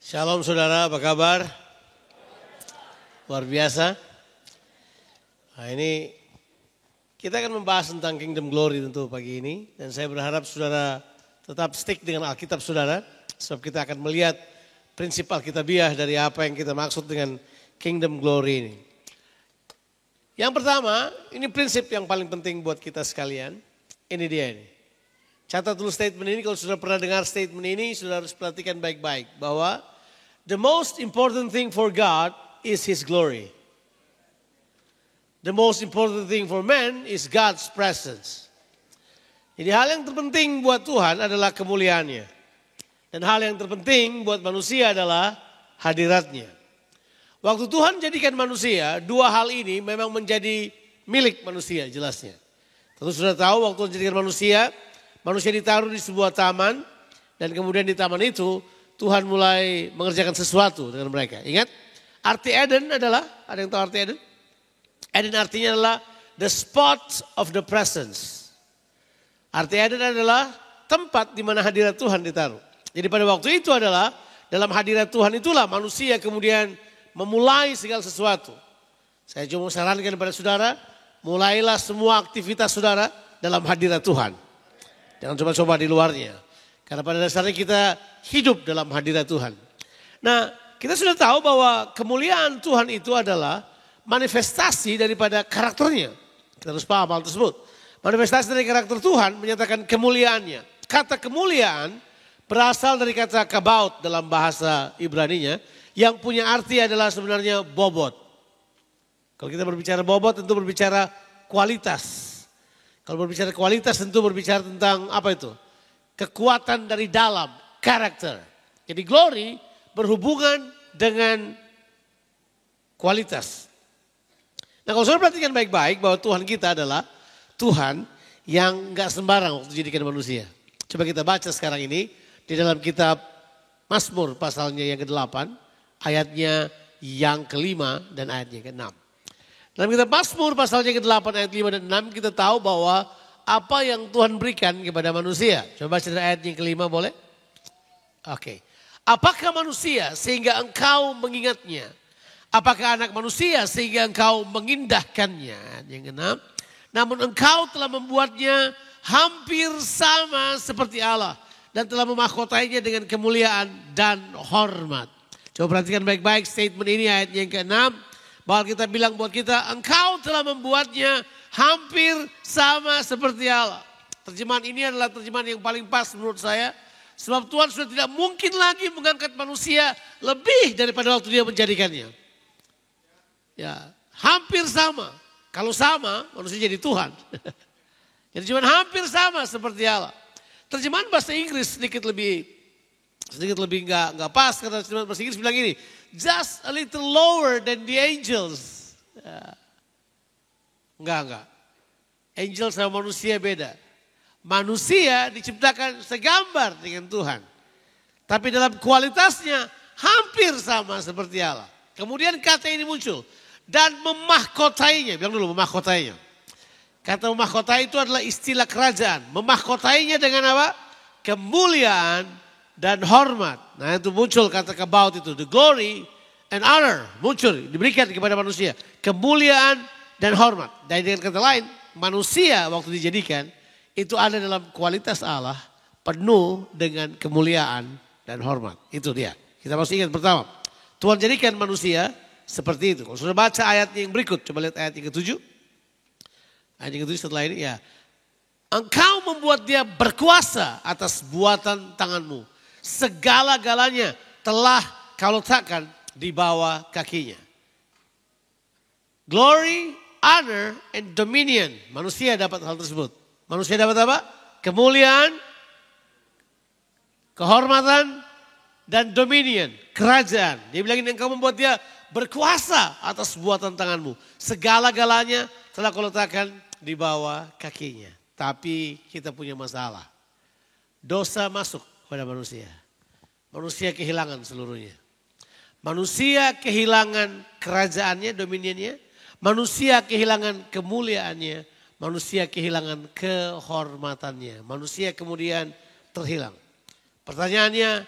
Shalom saudara, apa kabar? Luar biasa. Nah ini kita akan membahas tentang Kingdom Glory tentu pagi ini. Dan saya berharap saudara tetap stick dengan Alkitab saudara. Sebab kita akan melihat prinsip Alkitabiah dari apa yang kita maksud dengan Kingdom Glory ini. Yang pertama, ini prinsip yang paling penting buat kita sekalian. Ini dia ini. Catat dulu statement ini, kalau sudah pernah dengar statement ini, sudah harus perhatikan baik-baik. Bahwa the most important thing for God is His glory. The most important thing for man is God's presence. Jadi hal yang terpenting buat Tuhan adalah kemuliaannya. Dan hal yang terpenting buat manusia adalah hadiratnya. Waktu Tuhan jadikan manusia, dua hal ini memang menjadi milik manusia jelasnya. Tentu sudah tahu waktu Tuhan jadikan manusia, manusia ditaruh di sebuah taman. Dan kemudian di taman itu Tuhan mulai mengerjakan sesuatu dengan mereka. Ingat, arti Eden adalah, ada yang tahu arti Eden? Eden artinya adalah the spot of the presence. Arti Eden adalah tempat di mana hadirat Tuhan ditaruh. Jadi pada waktu itu adalah dalam hadirat Tuhan itulah manusia kemudian memulai segala sesuatu. Saya cuma sarankan kepada saudara, mulailah semua aktivitas saudara dalam hadirat Tuhan. Jangan coba-coba di luarnya. Karena pada dasarnya kita hidup dalam hadirat Tuhan. Nah, kita sudah tahu bahwa kemuliaan Tuhan itu adalah manifestasi daripada karakternya. Kita harus paham hal tersebut. Manifestasi dari karakter Tuhan menyatakan kemuliaannya. Kata kemuliaan berasal dari kata kabaut dalam bahasa Ibraninya. Yang punya arti adalah sebenarnya bobot. Kalau kita berbicara bobot tentu berbicara kualitas. Kalau berbicara kualitas tentu berbicara tentang apa itu? Kekuatan dari dalam, karakter. Jadi glory berhubungan dengan kualitas. Nah kalau saudara perhatikan baik-baik bahwa Tuhan kita adalah Tuhan yang gak sembarang waktu dijadikan manusia. Coba kita baca sekarang ini di dalam kitab Mazmur pasalnya yang ke-8, ayatnya yang ke-5 dan ayatnya yang ke-6. Dalam kitab Mazmur pasalnya ke-8 ayat 5 dan 6 kita tahu bahwa apa yang Tuhan berikan kepada manusia. Coba baca dari ayat yang ke-5 boleh? Oke. Apakah manusia sehingga engkau mengingatnya? Apakah anak manusia sehingga engkau mengindahkannya? Ayat yang ke-6. Namun engkau telah membuatnya hampir sama seperti Allah. Dan telah memahkotainya dengan kemuliaan dan hormat. Coba perhatikan baik-baik statement ini ayat yang ke-6. Bahwa kita bilang buat kita, engkau telah membuatnya hampir sama seperti Allah. Terjemahan ini adalah terjemahan yang paling pas menurut saya. Sebab Tuhan sudah tidak mungkin lagi mengangkat manusia lebih daripada waktu dia menjadikannya. Ya, hampir sama. Kalau sama, manusia jadi Tuhan. Jadi cuma hampir sama seperti Allah. Terjemahan bahasa Inggris sedikit lebih nggak pas karena terjemahan bahasa Inggris bilang ini, just a little lower than the angels. Ya. Enggak. Angel sama manusia beda. Manusia diciptakan segambar dengan Tuhan. Tapi dalam kualitasnya hampir sama seperti Allah. Kemudian kata ini muncul. Dan memahkotainya. Bilang dulu memahkotainya. Kata memahkotai itu adalah istilah kerajaan. Memahkotainya dengan apa? Kemuliaan dan hormat. Nah itu muncul kata about itu. The glory and honor muncul. Diberikan kepada manusia. Kemuliaan dan hormat. Dan dengan kata lain, manusia waktu dijadikan itu ada dalam kualitas Allah penuh dengan kemuliaan dan hormat. Itu dia. Kita masih ingat pertama. Tuhan jadikan manusia seperti itu. Kalau sudah baca ayat yang berikut, coba lihat ayat yang ke-7. Ayat yang ke-7 setelah ini ya. Engkau membuat dia berkuasa atas buatan tanganmu. Segala-galanya telah kau letakkan di bawah kakinya. Glory, honor, and dominion. Manusia dapat hal tersebut. Manusia dapat apa? Kemuliaan, kehormatan, dan dominion. Kerajaan. Dia bilang ini engkau membuat dia berkuasa atas buatan tanganmu. Segala-galanya telah kau letakkan di bawah kakinya. Tapi kita punya masalah. Dosa masuk pada manusia. Manusia kehilangan seluruhnya. Manusia kehilangan kerajaannya, dominionnya. Manusia kehilangan kemuliaannya, manusia kehilangan kehormatannya, manusia kemudian terhilang. Pertanyaannya,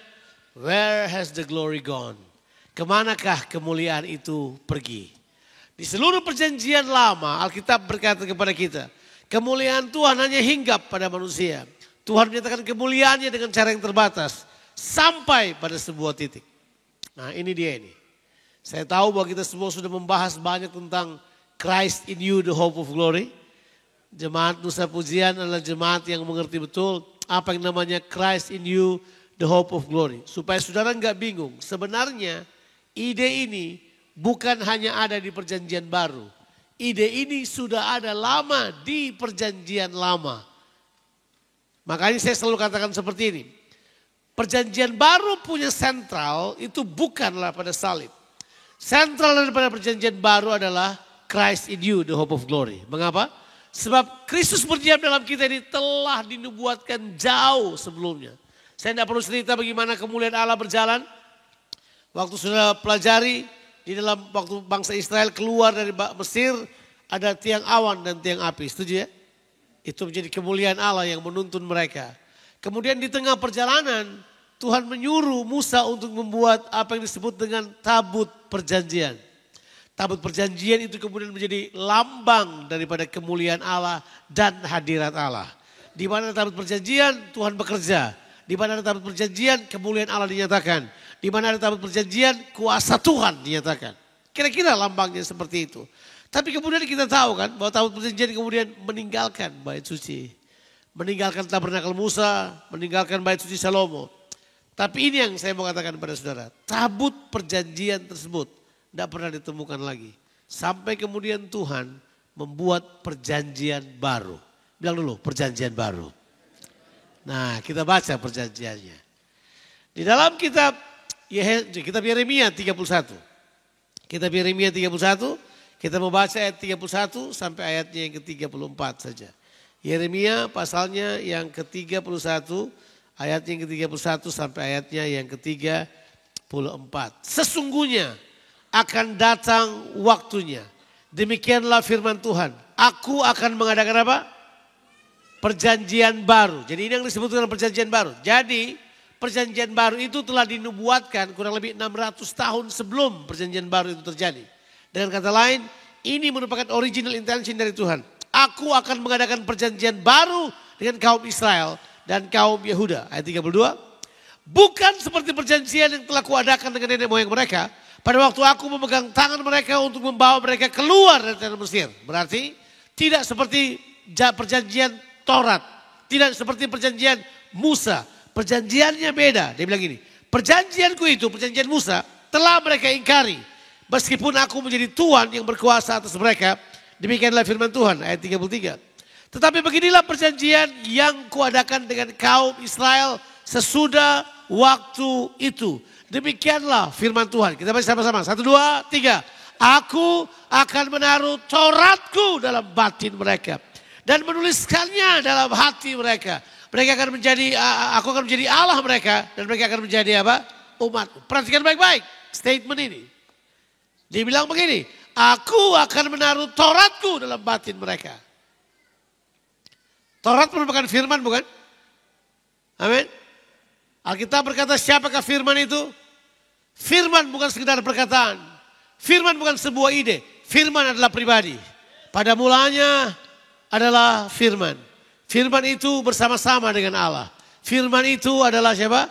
Where has the glory gone? Kemanakah kemuliaan itu pergi? Di seluruh perjanjian lama Alkitab berkata kepada kita, kemuliaan Tuhan hanya hinggap pada manusia. Tuhan menyatakan kemuliaannya dengan cara yang terbatas sampai pada sebuah titik. Nah ini dia ini. Saya tahu bahwa kita semua sudah membahas banyak tentang Christ in you, the hope of glory. Jemaat Nusa Pujian adalah jemaat yang mengerti betul apa yang namanya Christ in you, the hope of glory. Supaya saudara nggak bingung, sebenarnya ide ini bukan hanya ada di perjanjian baru. Ide ini sudah ada lama di perjanjian lama. Makanya saya selalu katakan seperti ini. Perjanjian baru punya sentral itu bukanlah pada salib. Sentral daripada perjanjian baru adalah Christ in you, the hope of glory. Mengapa? Sebab Kristus berdiam dalam kita ini telah dinubuatkan jauh sebelumnya. Saya tidak perlu cerita bagaimana kemuliaan Allah berjalan. Waktu sudah pelajari di dalam waktu bangsa Israel keluar dari Mesir, ada tiang awan dan tiang api. Setuju ya? Itu menjadi kemuliaan Allah yang menuntun mereka. Kemudian di tengah perjalanan Tuhan menyuruh Musa untuk membuat apa yang disebut dengan tabut perjanjian. Tabut perjanjian itu kemudian menjadi lambang daripada kemuliaan Allah dan hadirat Allah. Di mana tabut perjanjian Tuhan bekerja. Di mana ada tabut perjanjian kemuliaan Allah dinyatakan. Di mana ada tabut perjanjian kuasa Tuhan dinyatakan. Kira-kira lambangnya seperti itu. Tapi kemudian kita tahu kan bahwa tabut perjanjian kemudian meninggalkan bait suci. Meninggalkan tabernakel Musa, meninggalkan bait suci Salomo. Tapi ini yang saya mau katakan kepada saudara. Tabut perjanjian tersebut tidak pernah ditemukan lagi. Sampai kemudian Tuhan membuat perjanjian baru. Bilang dulu perjanjian baru. Nah kita baca perjanjiannya. Di dalam kitab Yeremia 31. Kitab Yeremia 31. Kita membaca ayat 31 sampai ayatnya yang ke-34 saja. Yeremia pasalnya yang ke-31. Ayatnya yang ke-31 sampai ayatnya yang ke-34. Sesungguhnya akan datang waktunya. Demikianlah firman Tuhan. Aku akan mengadakan apa? Perjanjian baru. Jadi ini yang disebut dengan perjanjian baru. Jadi perjanjian baru itu telah dinubuatkan kurang lebih 600 tahun sebelum perjanjian baru itu terjadi. Dengan kata lain, ini merupakan original intention dari Tuhan. Aku akan mengadakan perjanjian baru dengan kaum Israel dan kaum Yehuda. Ayat 32. Bukan seperti perjanjian yang telah kuadakan dengan nenek moyang mereka. Pada waktu aku memegang tangan mereka untuk membawa mereka keluar dari tanah Mesir. Berarti tidak seperti perjanjian Taurat. Tidak seperti perjanjian Musa. Perjanjiannya beda. Dia bilang gini. Perjanjianku itu, perjanjian Musa telah mereka ingkari. Meskipun aku menjadi Tuhan yang berkuasa atas mereka. Demikianlah firman Tuhan. Ayat 33. Tetapi beginilah perjanjian yang kuadakan dengan kaum Israel sesudah waktu itu. Demikianlah firman Tuhan. Kita baca sama-sama. 1, 2, 3. Aku akan menaruh Tauratku dalam batin mereka. Dan menuliskannya dalam hati mereka. Mereka akan menjadi, aku akan menjadi Allah mereka. Dan mereka akan menjadi apa? Umat. Perhatikan baik-baik statement ini. Dia bilang begini. Aku akan menaruh Tauratku dalam batin mereka. Taurat merupakan firman bukan? Amin. Alkitab berkata siapakah firman itu? Firman bukan sekedar perkataan. Firman bukan sebuah ide. Firman adalah pribadi. Pada mulanya adalah firman. Firman itu bersama-sama dengan Allah. Firman itu adalah siapa?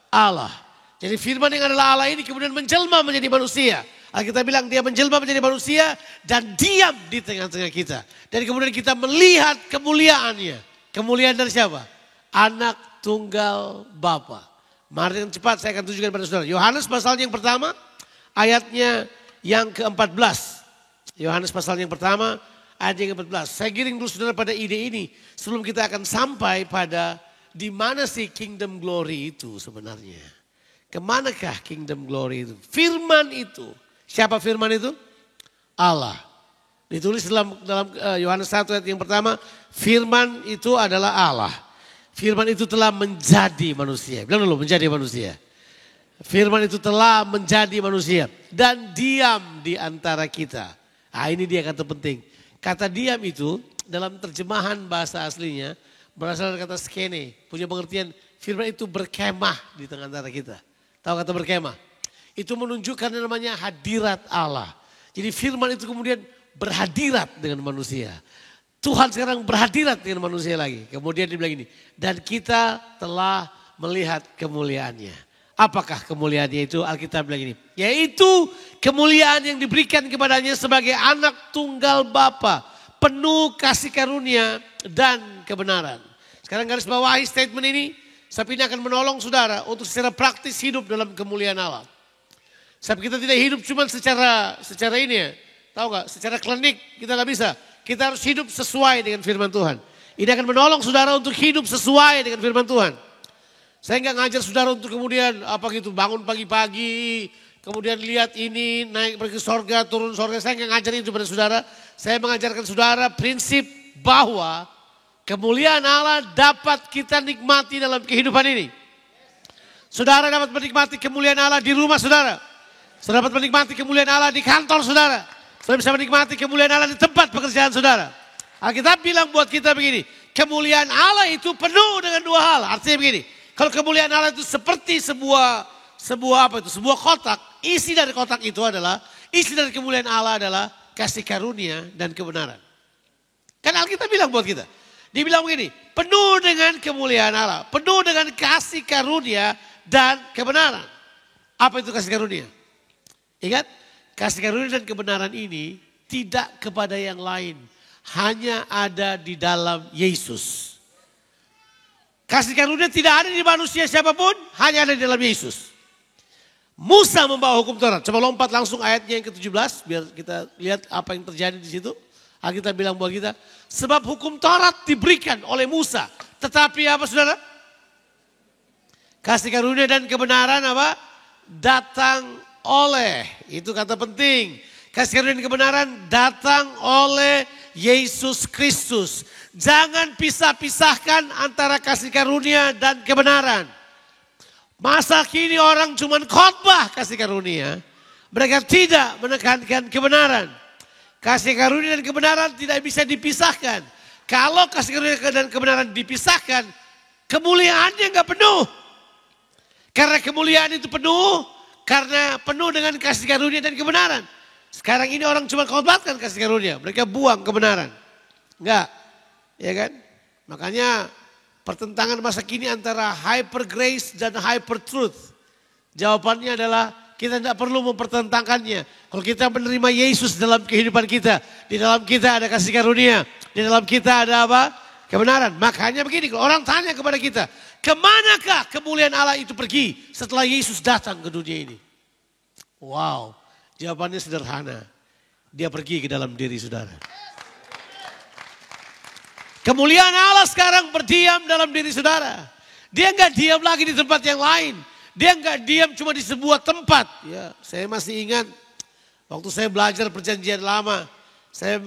Allah. Jadi firman yang adalah Allah ini kemudian menjelma menjadi manusia. Alkitab bilang dia menjelma menjadi manusia dan diam di tengah-tengah kita. Dan kemudian kita melihat kemuliaannya. Kemuliaan dari siapa? Anak tunggal Bapa. Mari yang cepat saya akan tunjukkan pada saudara. Yohanes pasalnya yang pertama, ayatnya yang ke-14. Yohanes pasalnya yang pertama, ayat yang ke-14. Saya giring dulu saudara pada ide ini. Sebelum kita akan sampai pada di mana sih kingdom glory itu sebenarnya. Kemanakah kingdom glory itu? Firman itu. Siapa firman itu? Allah. Ditulis dalam Yohanes 1 ayat yang pertama, firman itu adalah Allah. Firman itu telah menjadi manusia. Bilang dulu menjadi manusia. Firman itu telah menjadi manusia dan diam di antara kita. Nah, ini dia kata penting. Kata diam itu dalam terjemahan bahasa aslinya berasal dari kata skene. Punya pengertian firman itu berkemah di tengah antara kita. Tahu kata berkemah? Itu menunjukkan yang namanya hadirat Allah. Jadi firman itu kemudian berhadirat dengan manusia. Tuhan sekarang berhadirat dengan manusia lagi. Kemudian dia bilang ini, dan kita telah melihat kemuliaannya. Apakah kemuliaannya itu? Alkitab bilang ini, yaitu kemuliaan yang diberikan kepadanya sebagai anak tunggal Bapa, penuh kasih karunia dan kebenaran. Sekarang garis bawahi statement ini, sebab ini akan menolong saudara untuk secara praktis hidup dalam kemuliaan Allah. Sebab kita tidak hidup cuma secara ini ya, tahu gak? Secara klinik kita gak bisa. Kita harus hidup sesuai dengan firman Tuhan. Ini akan menolong saudara untuk hidup sesuai dengan firman Tuhan. Saya nggak ngajar saudara untuk kemudian bangun pagi-pagi, kemudian lihat ini, naik pergi sorga, turun sorga. Saya nggak ngajar itu pada saudara. Saya mengajarkan saudara prinsip bahwa kemuliaan Allah dapat kita nikmati dalam kehidupan ini. Saudara dapat menikmati kemuliaan Allah di rumah saudara. Saudara dapat menikmati kemuliaan Allah di kantor saudara. Saudara bisa menikmati kemuliaan Allah di tempat pekerjaan saudara. Alkitab bilang buat kita begini, kemuliaan Allah itu penuh dengan dua hal. Artinya begini, kalau kemuliaan Allah itu seperti sebuah kotak, isi dari kotak itu adalah, isi dari kemuliaan Allah adalah kasih karunia dan kebenaran. Kan Alkitab bilang buat kita, dia bilang begini, penuh dengan kemuliaan Allah, penuh dengan kasih karunia dan kebenaran. Apa itu kasih karunia? Ingat, kasih karunia dan kebenaran ini tidak kepada yang lain. Hanya ada di dalam Yesus. Kasih karunia tidak ada di manusia siapapun. Hanya ada di dalam Yesus. Musa membawa hukum Taurat. Coba lompat langsung ayatnya yang ke-17. Biar kita lihat apa yang terjadi di situ. Alkitab bilang buat kita. Sebab hukum Taurat diberikan oleh Musa. Tetapi apa saudara? Kasih karunia dan kebenaran apa? Datang oleh, itu kata penting. Kasih karunia dan kebenaran datang oleh Yesus Kristus. Jangan pisah-pisahkan antara kasih karunia dan kebenaran. Masa kini orang cuma khotbah kasih karunia. Mereka tidak menekankan kebenaran. Kasih karunia dan kebenaran tidak bisa dipisahkan. Kalau kasih karunia dan kebenaran dipisahkan, kemuliaannya nggak penuh. Karena kemuliaan itu penuh. Karena penuh dengan kasih karunia dan kebenaran. Sekarang ini orang cuma khotbahkan kasih karunia. Mereka buang kebenaran. Enggak. Ya kan? Makanya pertentangan masa kini antara hyper grace dan hyper truth. Jawabannya adalah kita tidak perlu mempertentangkannya. Kalau kita menerima Yesus dalam kehidupan kita. Di dalam kita ada kasih karunia. Di dalam kita ada apa? Kebenaran. Makanya begini, kalau orang tanya kepada kita, kemanakah kemuliaan Allah itu pergi setelah Yesus datang ke dunia ini? Wow, jawabannya sederhana. Dia pergi ke dalam diri saudara. Kemuliaan Allah sekarang berdiam dalam diri saudara. Dia enggak diam lagi di tempat yang lain. Dia enggak diam cuma di sebuah tempat. Ya, saya masih ingat waktu saya belajar perjanjian lama. Saya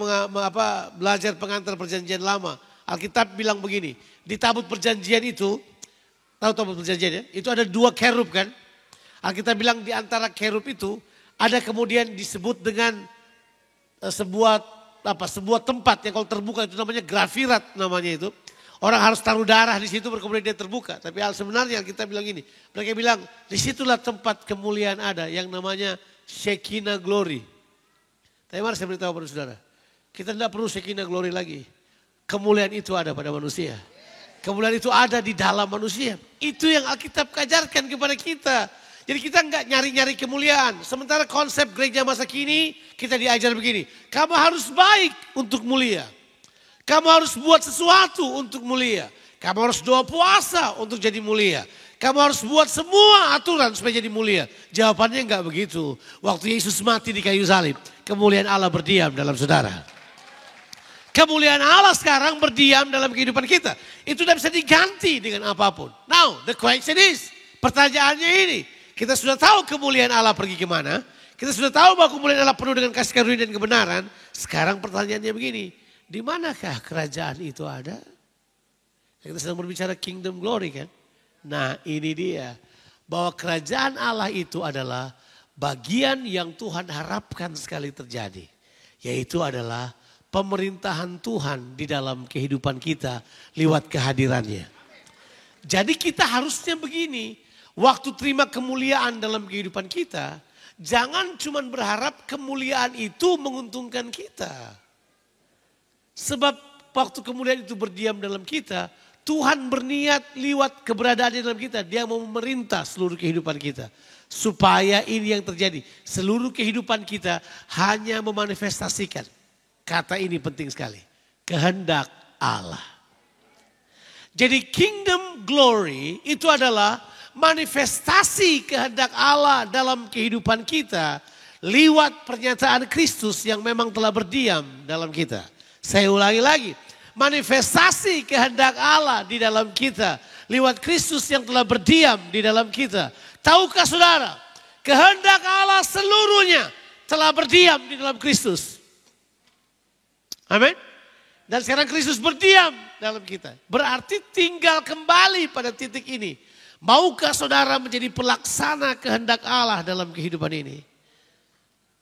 belajar pengantar perjanjian lama. Alkitab bilang begini, di tabut perjanjian itu, tahu tabut perjanjian ya? Itu ada dua kerub kan. Alkitab bilang di antara kerub itu ada kemudian disebut dengan sebuah tempat yang kalau terbuka itu namanya grafirat namanya itu. Orang harus taruh darah di situ kemudian dia terbuka. Tapi sebenarnya kita bilang ini, mereka bilang disitulah tempat kemuliaan ada yang namanya Shekinah Glory. Tapi mari saya beritahu pada saudara, kita tidak perlu Shekinah Glory lagi. Kemuliaan itu ada pada manusia. Kemuliaan itu ada di dalam manusia. Itu yang Alkitab ajarkan kepada kita. Jadi kita enggak nyari-nyari kemuliaan. Sementara konsep gereja masa kini kita diajar begini. Kamu harus baik untuk mulia. Kamu harus buat sesuatu untuk mulia. Kamu harus doa puasa untuk jadi mulia. Kamu harus buat semua aturan supaya jadi mulia. Jawabannya enggak begitu. Waktu Yesus mati di kayu salib, kemuliaan Allah berdiam dalam saudara. Kemuliaan Allah sekarang berdiam dalam kehidupan kita. Itu tidak bisa diganti dengan apapun. Now, the question is, pertanyaannya ini. Kita sudah tahu kemuliaan Allah pergi kemana. Kita sudah tahu bahwa kemuliaan Allah penuh dengan kasih karunia dan kebenaran. Sekarang pertanyaannya begini. Di manakah kerajaan itu ada? Kita sedang berbicara kingdom glory kan. Nah ini dia. Bahwa kerajaan Allah itu adalah bagian yang Tuhan harapkan sekali terjadi. Yaitu adalah pemerintahan Tuhan di dalam kehidupan kita lewat kehadirannya. Jadi kita harusnya begini. waktu terima kemuliaan dalam kehidupan kita, jangan cuma berharap kemuliaan itu menguntungkan kita. Sebab waktu kemuliaan itu berdiam dalam kita, Tuhan berniat lewat keberadaan dalam kita. Dia mau memerintah seluruh kehidupan kita. Supaya ini yang terjadi. Seluruh kehidupan kita hanya memanifestasikan. Kata ini penting sekali. Kehendak Allah. Jadi kingdom glory itu adalah manifestasi kehendak Allah dalam kehidupan kita. Lewat pernyataan Kristus yang memang telah berdiam dalam kita. Saya ulangi lagi. Manifestasi kehendak Allah di dalam kita. Lewat Kristus yang telah berdiam di dalam kita. Tahukah saudara? Kehendak Allah seluruhnya telah berdiam di dalam Kristus. Amin. Dan sekarang Kristus berdiam dalam kita. Berarti tinggal kembali pada titik ini. Maukah saudara menjadi pelaksana kehendak Allah dalam kehidupan ini?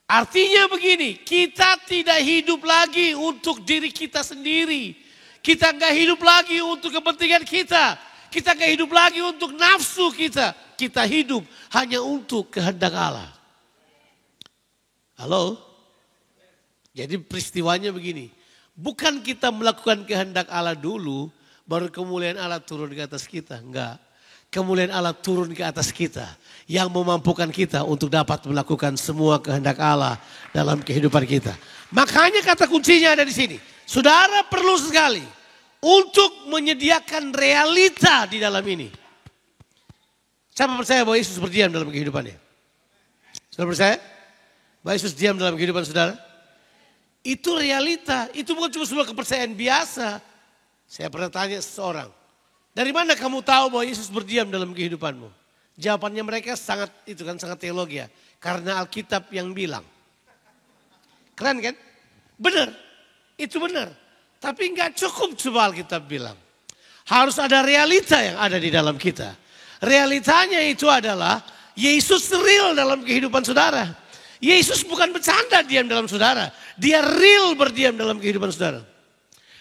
Artinya begini, kita tidak hidup lagi untuk diri kita sendiri. Kita nggak hidup lagi untuk kepentingan kita. Kita nggak hidup lagi untuk nafsu kita. Kita hidup hanya untuk kehendak Allah. Halo? Jadi peristiwanya begini. Bukan kita melakukan kehendak Allah dulu, baru kemuliaan Allah turun ke atas kita. Enggak. Kemuliaan Allah turun ke atas kita. Yang memampukan kita untuk dapat melakukan semua kehendak Allah dalam kehidupan kita. Makanya kata kuncinya ada di sini. Saudara perlu sekali untuk menyediakan realita di dalam ini. Siapa percaya bahwa Yesus berdiam dalam kehidupannya? Saudara percaya bahwa Yesus diam dalam kehidupan saudara? Itu realita, itu bukan cuma sebuah kepercayaan biasa. Saya pernah tanya seseorang, dari mana kamu tahu bahwa Yesus berdiam dalam kehidupanmu? Jawabannya mereka sangat teologi ya. Karena Alkitab yang bilang. Keren kan? Benar, itu benar. Tapi enggak cukup cuma Alkitab bilang. Harus ada realita yang ada di dalam kita. Realitanya itu adalah Yesus real dalam kehidupan saudara. Yesus bukan bercanda diam dalam saudara. Dia real berdiam dalam kehidupan saudara.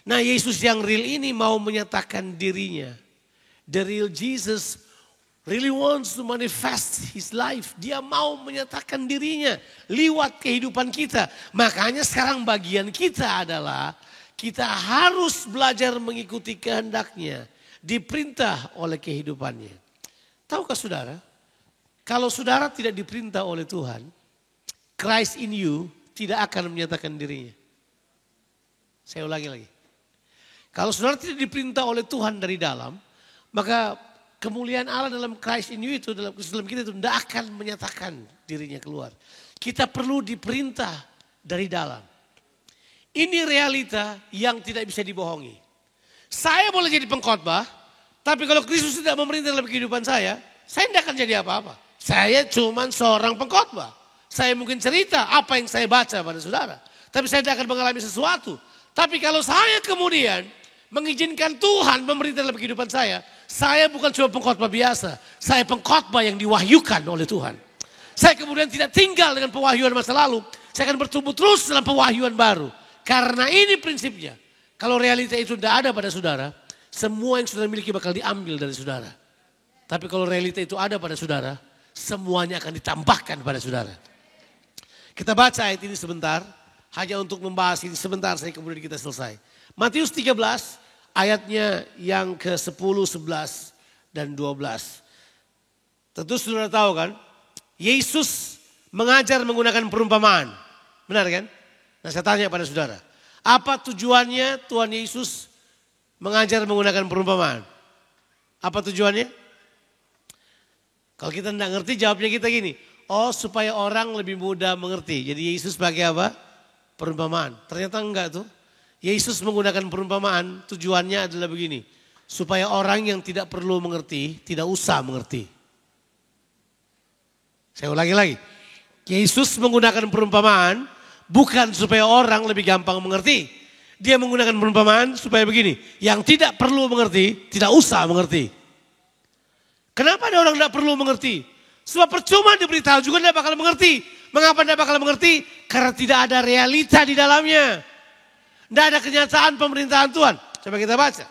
Nah Yesus yang real ini mau menyatakan dirinya. The real Jesus really wants to manifest his life. Dia mau menyatakan dirinya lewat kehidupan kita. Makanya sekarang bagian kita adalah kita harus belajar mengikuti kehendaknya. Diperintah oleh kehidupannya. Tahukah saudara? Kalau saudara tidak diperintah oleh Tuhan, Christ in you tidak akan menyatakan dirinya. Saya ulangi lagi. Kalau saudara tidak diperintah oleh Tuhan dari dalam, maka kemuliaan Allah dalam Christ in you itu, dalam kita itu tidak akan menyatakan dirinya keluar. Kita perlu diperintah dari dalam. Ini realita yang tidak bisa dibohongi. Saya boleh jadi pengkhotbah, tapi kalau Kristus tidak memerintah dalam kehidupan saya tidak akan jadi apa-apa. Saya cuma seorang pengkhotbah. Saya mungkin cerita apa yang saya baca pada saudara. Tapi saya tidak akan mengalami sesuatu. Tapi kalau saya kemudian mengizinkan Tuhan memerintah dalam kehidupan saya bukan cuma pengkhotbah biasa. Saya pengkhotbah yang diwahyukan oleh Tuhan. Saya kemudian tidak tinggal dengan pewahyuan masa lalu. Saya akan bertumbuh terus dalam pewahyuan baru. Karena ini prinsipnya. Kalau realita itu tidak ada pada saudara, semua yang saudara miliki bakal diambil dari saudara. Tapi kalau realita itu ada pada saudara, semuanya akan ditambahkan pada saudara. Kita baca ayat ini sebentar, hanya untuk membahas ini sebentar saya kemudian kita selesai. Matius 13 ayatnya yang ke-10, 11 dan 12. Tentu saudara tahu kan, Yesus mengajar menggunakan perumpamaan. Benar kan? Nah saya tanya pada saudara, apa tujuannya Tuhan Yesus mengajar menggunakan perumpamaan? Apa tujuannya? Kalau kita tidak ngerti jawabnya kita gini. Oh supaya orang lebih mudah mengerti. Jadi Yesus pakai apa? Perumpamaan. Ternyata enggak tuh. Yesus menggunakan perumpamaan tujuannya adalah begini. Supaya orang yang tidak perlu mengerti, tidak usah mengerti. Saya ulangi lagi. Yesus menggunakan perumpamaan bukan supaya orang lebih gampang mengerti. Dia menggunakan perumpamaan supaya begini. Yang tidak perlu mengerti, tidak usah mengerti. Kenapa ada orang tidak perlu mengerti? Sebab percuma diberitahu juga tidak bakal mengerti. Mengapa tidak bakal mengerti? Karena tidak ada realita di dalamnya. Tidak ada kenyataan pemerintahan Tuhan. Coba kita baca.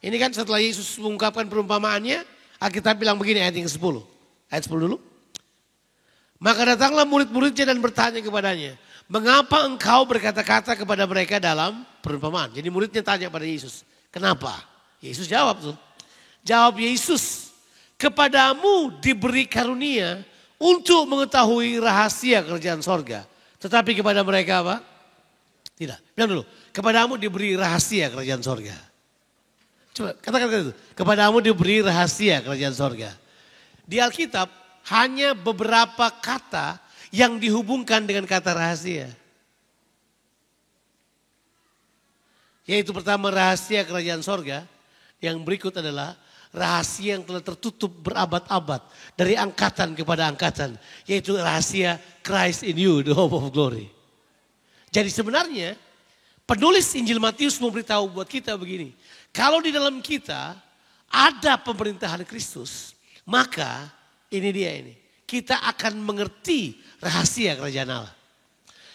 Ini kan setelah Yesus mengungkapkan perumpamaannya, Alkitab bilang begini ayat yang ke-10. Ayat 10 dulu. Maka datanglah murid-muridnya dan bertanya kepadanya, mengapa engkau berkata-kata kepada mereka dalam perumpamaan? Jadi muridnya tanya pada Yesus, kenapa? Yesus jawab tuh. Jawab Yesus, kepadamu diberi karunia untuk mengetahui rahasia kerajaan sorga. Tetapi kepada mereka apa? Tidak. Bilang dulu, kepadamu diberi rahasia kerajaan sorga. Coba katakan itu, kepadamu diberi rahasia kerajaan sorga. Di Alkitab hanya beberapa kata yang dihubungkan dengan kata rahasia. Yaitu pertama rahasia kerajaan sorga, yang berikut adalah rahasia yang telah tertutup berabad-abad dari angkatan kepada angkatan. Yaitu rahasia Christ in you, the hope of glory. Jadi sebenarnya penulis Injil Matius memberitahu buat kita begini. Kalau di dalam kita ada pemerintahan Kristus, maka ini dia ini. Kita akan mengerti rahasia kerajaan Allah.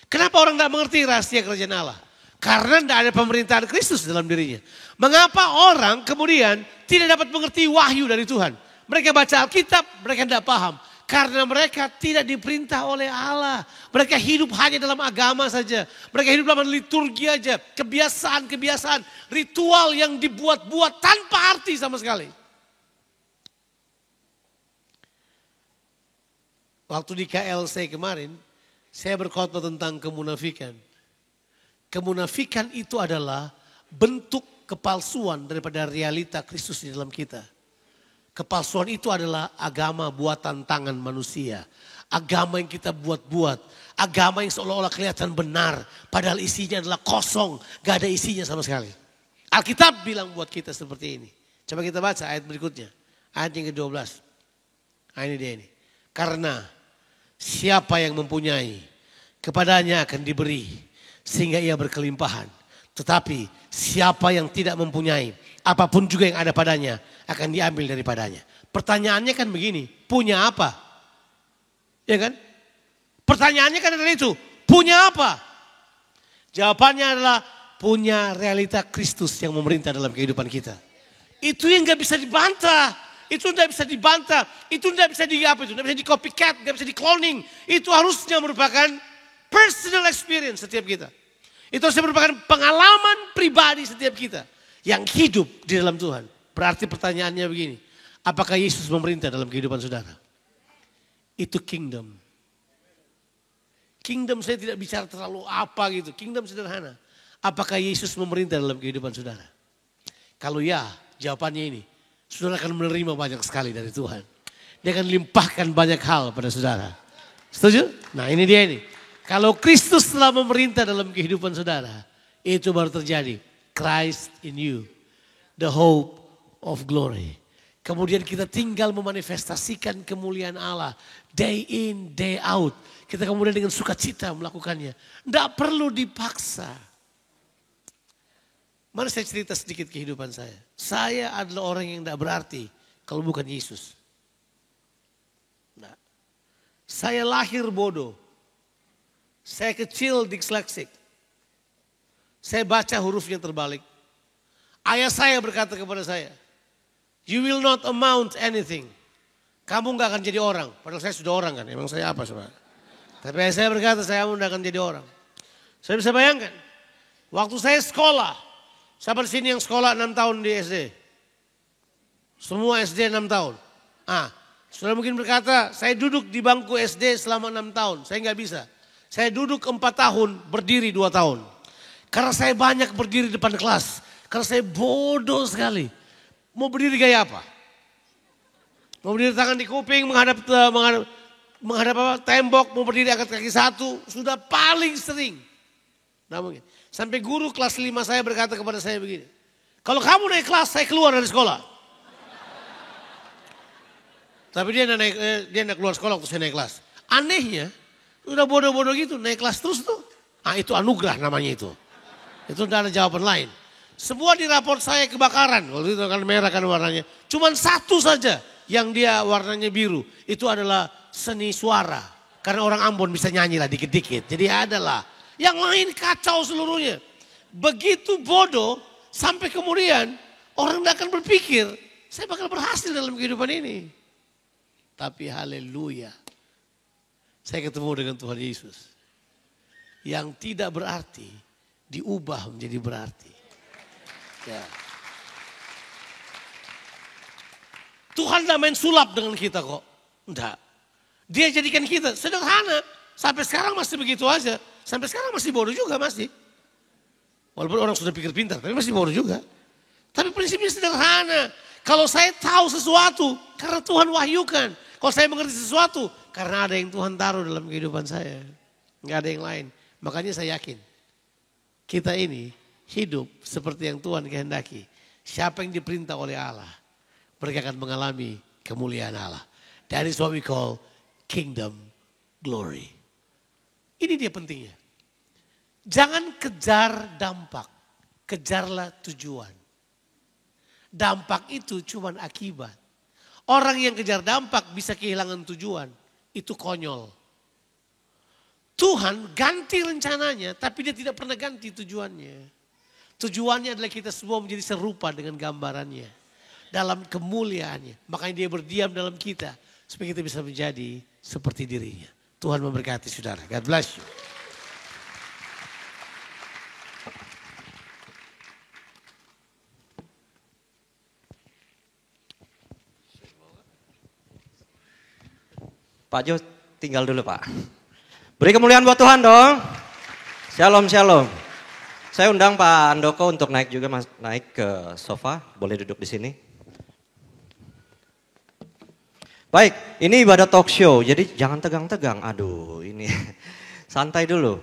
Kenapa orang tidak mengerti rahasia kerajaan Allah? Karena tidak ada pemerintahan Kristus dalam dirinya. Mengapa orang kemudian tidak dapat mengerti wahyu dari Tuhan? Mereka baca Alkitab, mereka tidak paham. Karena mereka tidak diperintah oleh Allah. Mereka hidup hanya dalam agama saja. Mereka hidup dalam liturgi aja. Kebiasaan-kebiasaan, ritual yang dibuat-buat tanpa arti sama sekali. Waktu di KLC kemarin, saya berkhotbah tentang kemunafikan. Kemunafikan itu adalah bentuk kepalsuan daripada realita Kristus di dalam kita. Kepalsuan itu adalah agama buatan tangan manusia. Agama yang kita buat-buat. Agama yang seolah-olah kelihatan benar. Padahal isinya adalah kosong. Gak ada isinya sama sekali. Alkitab bilang buat kita seperti ini. Coba kita baca ayat berikutnya. Ayat yang ke-12. Nah, ini dia ini. Karena siapa yang mempunyai, kepadanya akan diberi, sehingga ia berkelimpahan. Tetapi siapa yang tidak mempunyai, apapun juga yang ada padanya, akan diambil daripadanya. Pertanyaannya kan begini, punya apa? Ya kan? Pertanyaannya kan adalah itu, punya apa? Jawabannya adalah punya realita Kristus yang memerintah dalam kehidupan kita. Itu yang gak bisa dibantah. Itu tidak bisa dibantah, itu tidak bisa tidak bisa di copycat, tidak bisa di cloning. Itu harusnya merupakan personal experience setiap kita. Itu harusnya merupakan pengalaman pribadi setiap kita yang hidup di dalam Tuhan. Berarti pertanyaannya begini, apakah Yesus memerintah dalam kehidupan saudara? Itu kingdom. Kingdom saya tidak bicara terlalu apa gitu, kingdom sederhana. Apakah Yesus memerintah dalam kehidupan saudara? Kalau ya, jawabannya ini. Saudara akan menerima banyak sekali dari Tuhan. Dia akan limpahkan banyak hal pada saudara. Setuju? Nah ini dia ini. Kalau Kristus telah memerintah dalam kehidupan saudara. Itu baru terjadi. Christ in you. The hope of glory. Kemudian kita tinggal memanifestasikan kemuliaan Allah. Day in, day out. Kita kemudian dengan sukacita melakukannya. Tidak perlu dipaksa. Mari saya cerita sedikit kehidupan saya. Saya adalah orang yang tidak berarti kalau bukan Yesus. Nah, saya lahir bodoh. Saya kecil disleksik. Saya baca hurufnya terbalik. Ayah saya berkata kepada saya, you will not amount anything. Kamu gak akan jadi orang. Padahal saya sudah orang kan. Emang saya apa saudara? Tapi ayah saya berkata saya tidak akan jadi orang. Saya bisa bayangkan. Waktu saya sekolah. Siapa di sini yang sekolah 6 tahun di SD? Semua SD 6 tahun. Saudara mungkin berkata, saya duduk di bangku SD selama 6 tahun. Saya nggak bisa. Saya duduk 4 tahun, berdiri 2 tahun. Karena saya banyak berdiri depan kelas. Karena saya bodoh sekali. Mau berdiri gaya apa? Mau berdiri tangan di kuping, menghadap tembok, mau berdiri angkat kaki satu. Sudah paling sering. Nah mungkin. Sampai guru kelas 5 saya berkata kepada saya begini. Kalau kamu naik kelas, saya keluar dari sekolah. Tapi dia naik keluar sekolah waktu saya naik kelas. Anehnya, udah bodoh-bodoh gitu, naik kelas terus tuh. Itu anugerah namanya itu. Itu tidak ada jawaban lain. Semua di raport saya kebakaran. Waktu itu kan merah kan warnanya. Cuman satu saja yang dia warnanya biru. Itu adalah seni suara. Karena orang Ambon bisa nyanyi lah dikit-dikit. Jadi adalah. Yang lain kacau seluruhnya. Begitu bodoh sampai kemudian orang tidak akan berpikir saya bakal berhasil dalam kehidupan ini. Tapi haleluya. Saya ketemu dengan Tuhan Yesus. Yang tidak berarti diubah menjadi berarti. Ya. Tuhan tidak main sulap dengan kita kok. Enggak. Dia jadikan kita sederhana. Sampai sekarang masih begitu aja. Sampai sekarang masih bodoh juga masih. Walaupun orang sudah pikir pintar, tapi masih bodoh juga. Tapi prinsipnya sederhana. Kalau saya tahu sesuatu, karena Tuhan wahyukan. Kalau saya mengerti sesuatu, karena ada yang Tuhan taruh dalam kehidupan saya. Enggak ada yang lain. Makanya saya yakin, kita ini hidup seperti yang Tuhan kehendaki. Siapa yang diperintah oleh Allah, mereka akan mengalami kemuliaan Allah. That is what we call kingdom glory. Ini dia pentingnya. Jangan kejar dampak, kejarlah tujuan. Dampak itu cuma akibat. Orang yang kejar dampak bisa kehilangan tujuan. Itu konyol. Tuhan ganti rencananya, tapi dia tidak pernah ganti tujuannya. Tujuannya adalah kita semua menjadi serupa dengan gambarannya. Dalam kemuliaannya. Makanya dia berdiam dalam kita. Supaya kita bisa menjadi seperti dirinya. Tuhan memberkati saudara. God bless you. Pak Jo tinggal dulu Pak. Beri kemuliaan buat Tuhan dong. Shalom, shalom. Saya undang Pak Andoko untuk naik juga, naik ke sofa. Boleh duduk di sini. Baik, ini ibadah talk show. Jadi jangan tegang-tegang. Aduh, ini santai dulu.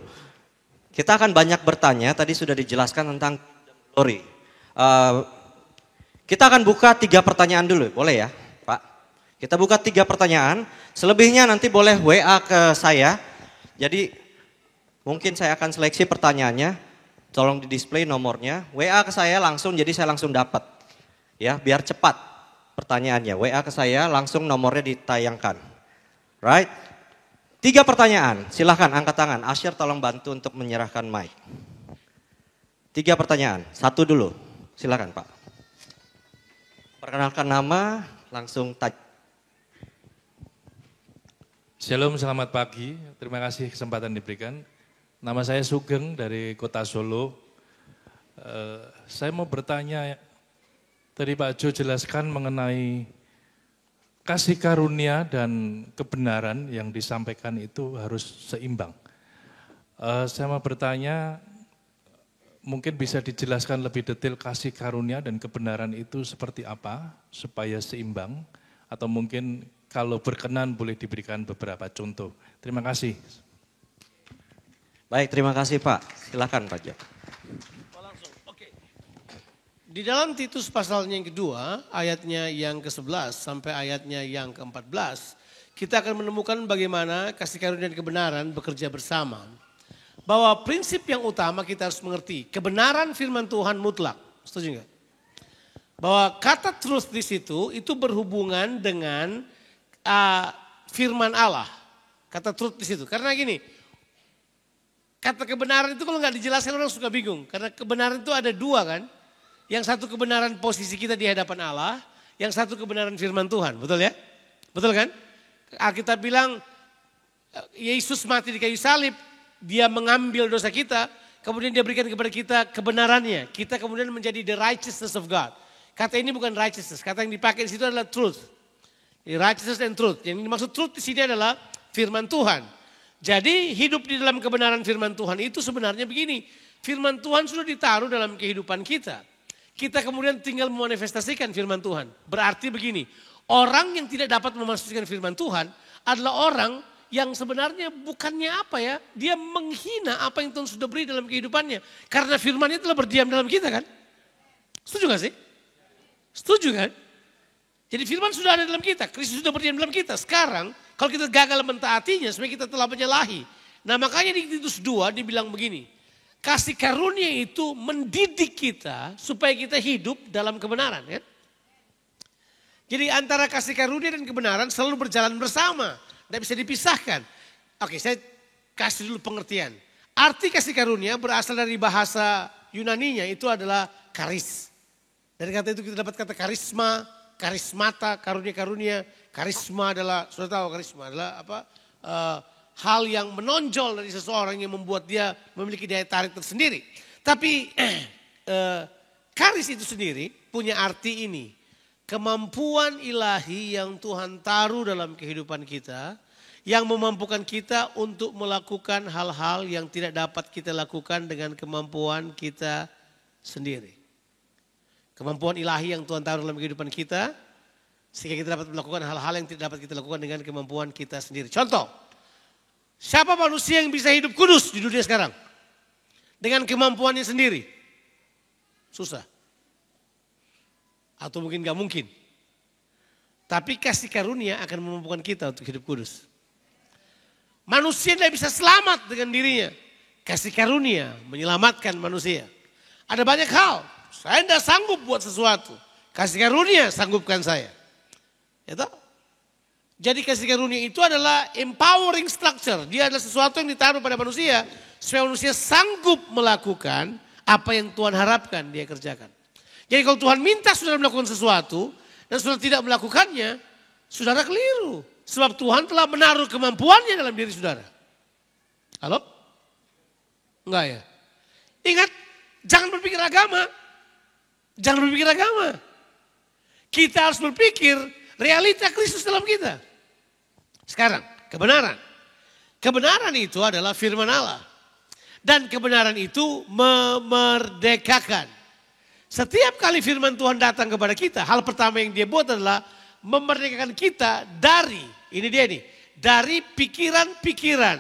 Kita akan banyak bertanya. Tadi sudah dijelaskan tentang glory. Kita akan buka 3 pertanyaan dulu. Boleh ya Pak? Kita buka 3 pertanyaan. Selebihnya nanti boleh WA ke saya. Jadi mungkin saya akan seleksi pertanyaannya. Tolong di display nomornya. WA ke saya langsung, jadi saya langsung dapat. Ya, biar cepat pertanyaannya. WA ke saya langsung nomornya ditayangkan. Right? 3 pertanyaan. Silahkan angkat tangan. Asyir tolong bantu untuk menyerahkan mic. 3 pertanyaan. 1 dulu. Silahkan Pak. Perkenalkan nama, langsung tanya. Shalom, selamat pagi. Terima kasih kesempatan diberikan. Nama saya Sugeng dari Kota Solo. Saya mau bertanya, tadi Pak Jo jelaskan mengenai kasih karunia dan kebenaran yang disampaikan itu harus seimbang. Saya mau bertanya, mungkin bisa dijelaskan lebih detail kasih karunia dan kebenaran itu seperti apa supaya seimbang, atau mungkin kalau berkenan boleh diberikan beberapa contoh. Terima kasih. Baik, terima kasih Pak. Silakan Pak Jo. Oke. Di dalam Titus pasalnya yang kedua, ayatnya yang ke-11 sampai ayatnya yang ke-14, kita akan menemukan bagaimana kasih karunia dan kebenaran bekerja bersama. Bahwa prinsip yang utama kita harus mengerti, kebenaran firman Tuhan mutlak. Setuju enggak? Bahwa kata truth di situ itu berhubungan dengan firman Allah. Kata truth di situ. Karena gini, kata kebenaran itu kalau nggak dijelaskan orang suka bingung. Karena kebenaran itu ada 2 kan. Yang satu kebenaran posisi kita di hadapan Allah. Yang satu kebenaran firman Tuhan. Betul ya? Betul kan? Alkitab bilang Yesus mati di kayu salib. Dia mengambil dosa kita. Kemudian dia berikan kepada kita kebenarannya. Kita kemudian menjadi the righteousness of God. Kata ini bukan righteousness. Kata yang dipakai di situ adalah truth. Righteousness and truth. Yang dimaksud truth di sini adalah firman Tuhan. Jadi hidup di dalam kebenaran firman Tuhan itu sebenarnya begini. Firman Tuhan sudah ditaruh dalam kehidupan kita. Kita kemudian tinggal memanifestasikan firman Tuhan. Berarti begini. Orang yang tidak dapat memanifestasikan firman Tuhan adalah orang yang sebenarnya bukannya apa ya. Dia menghina apa yang Tuhan sudah beri dalam kehidupannya. Karena firman-Nya telah berdiam dalam kita kan. Setuju gak sih? Setuju kan? Jadi firman sudah ada dalam kita, Kristus sudah berdiam dalam kita. Sekarang kalau kita gagal mentaatinya sebenarnya kita telah menyalahi. Nah makanya di Titus 2 dibilang begini. Kasih karunia itu mendidik kita supaya kita hidup dalam kebenaran. Ya? Jadi antara kasih karunia dan kebenaran selalu berjalan bersama. Tidak bisa dipisahkan. Oke, saya kasih dulu pengertian. Arti kasih karunia berasal dari bahasa Yunaninya itu adalah karis. Dari kata itu kita dapat kata karisma, karismata, karunia-karunia. Karisma adalah, sudah tahu karisma adalah apa? Hal yang menonjol dari seseorang yang membuat dia memiliki daya tarik tersendiri. Tapi karis itu sendiri punya arti ini. Kemampuan ilahi yang Tuhan taruh dalam kehidupan kita. Yang memampukan kita untuk melakukan hal-hal yang tidak dapat kita lakukan dengan kemampuan kita sendiri. Kemampuan ilahi yang Tuhan taruh dalam kehidupan kita, sehingga kita dapat melakukan hal-hal yang tidak dapat kita lakukan dengan kemampuan kita sendiri. Contoh, siapa manusia yang bisa hidup kudus di dunia sekarang? Dengan kemampuannya sendiri? Susah. Atau mungkin gak mungkin. Tapi kasih karunia akan memampukan kita untuk hidup kudus. Manusia tidak bisa selamat dengan dirinya. Kasih karunia menyelamatkan manusia. Ada banyak hal. Saya tidak sanggup buat sesuatu. Kasih karunia sanggupkan saya. Ya toh? Jadi kasih karunia itu adalah empowering structure. Dia adalah sesuatu yang ditaruh pada manusia. Supaya manusia sanggup melakukan apa yang Tuhan harapkan dia kerjakan. Jadi kalau Tuhan minta saudara melakukan sesuatu. Dan saudara tidak melakukannya. Saudara keliru. Sebab Tuhan telah menaruh kemampuannya dalam diri saudara. Halo? Enggak ya? Ingat, jangan berpikir agama. Jangan berpikir agama. Kita harus berpikir realita Kristus dalam kita. Sekarang, kebenaran. Kebenaran itu adalah firman Allah. Dan kebenaran itu memerdekakan. Setiap kali firman Tuhan datang kepada kita, hal pertama yang dia buat adalah memerdekakan kita dari, ini dia nih, dari pikiran-pikiran,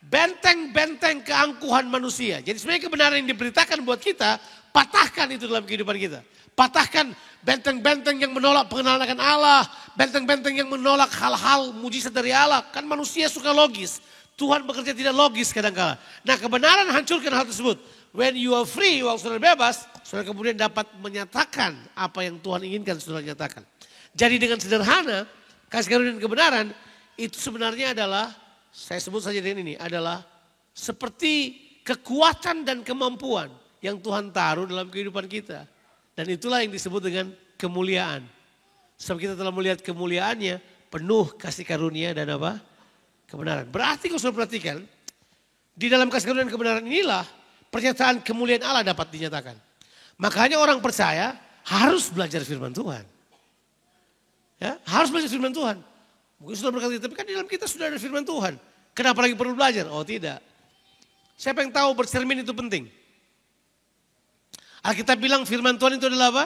benteng-benteng keangkuhan manusia. Jadi sebenarnya kebenaran yang diberitakan buat kita, patahkan itu dalam kehidupan kita. Patahkan benteng-benteng yang menolak pengenalan akan Allah, benteng-benteng yang menolak hal-hal mujizat dari Allah. Kan manusia suka logis, Tuhan bekerja tidak logis kadang-kala. Nah kebenaran hancurkan hal tersebut. When you are free, waktu saudara bebas, saudara kemudian dapat menyatakan apa yang Tuhan inginkan saudara nyatakan. Jadi dengan sederhana, kasih karunia dan kebenaran itu sebenarnya adalah, saya sebut saja dengan ini, adalah seperti kekuatan dan kemampuan yang Tuhan taruh dalam kehidupan kita. Dan itulah yang disebut dengan kemuliaan. Sebab kita telah melihat kemuliaannya penuh kasih karunia dan apa? Kebenaran. Berarti kalau saudara perhatikan, di dalam kasih karunia dan kebenaran inilah pernyataan kemuliaan Allah dapat dinyatakan. Makanya orang percaya harus belajar firman Tuhan. Ya, harus belajar firman Tuhan. Mungkin sudah berkata, tapi kan di dalam kita sudah ada firman Tuhan. Kenapa lagi perlu belajar? Oh tidak. Siapa yang tahu bercermin itu penting? Alkitab bilang firman Tuhan itu adalah apa?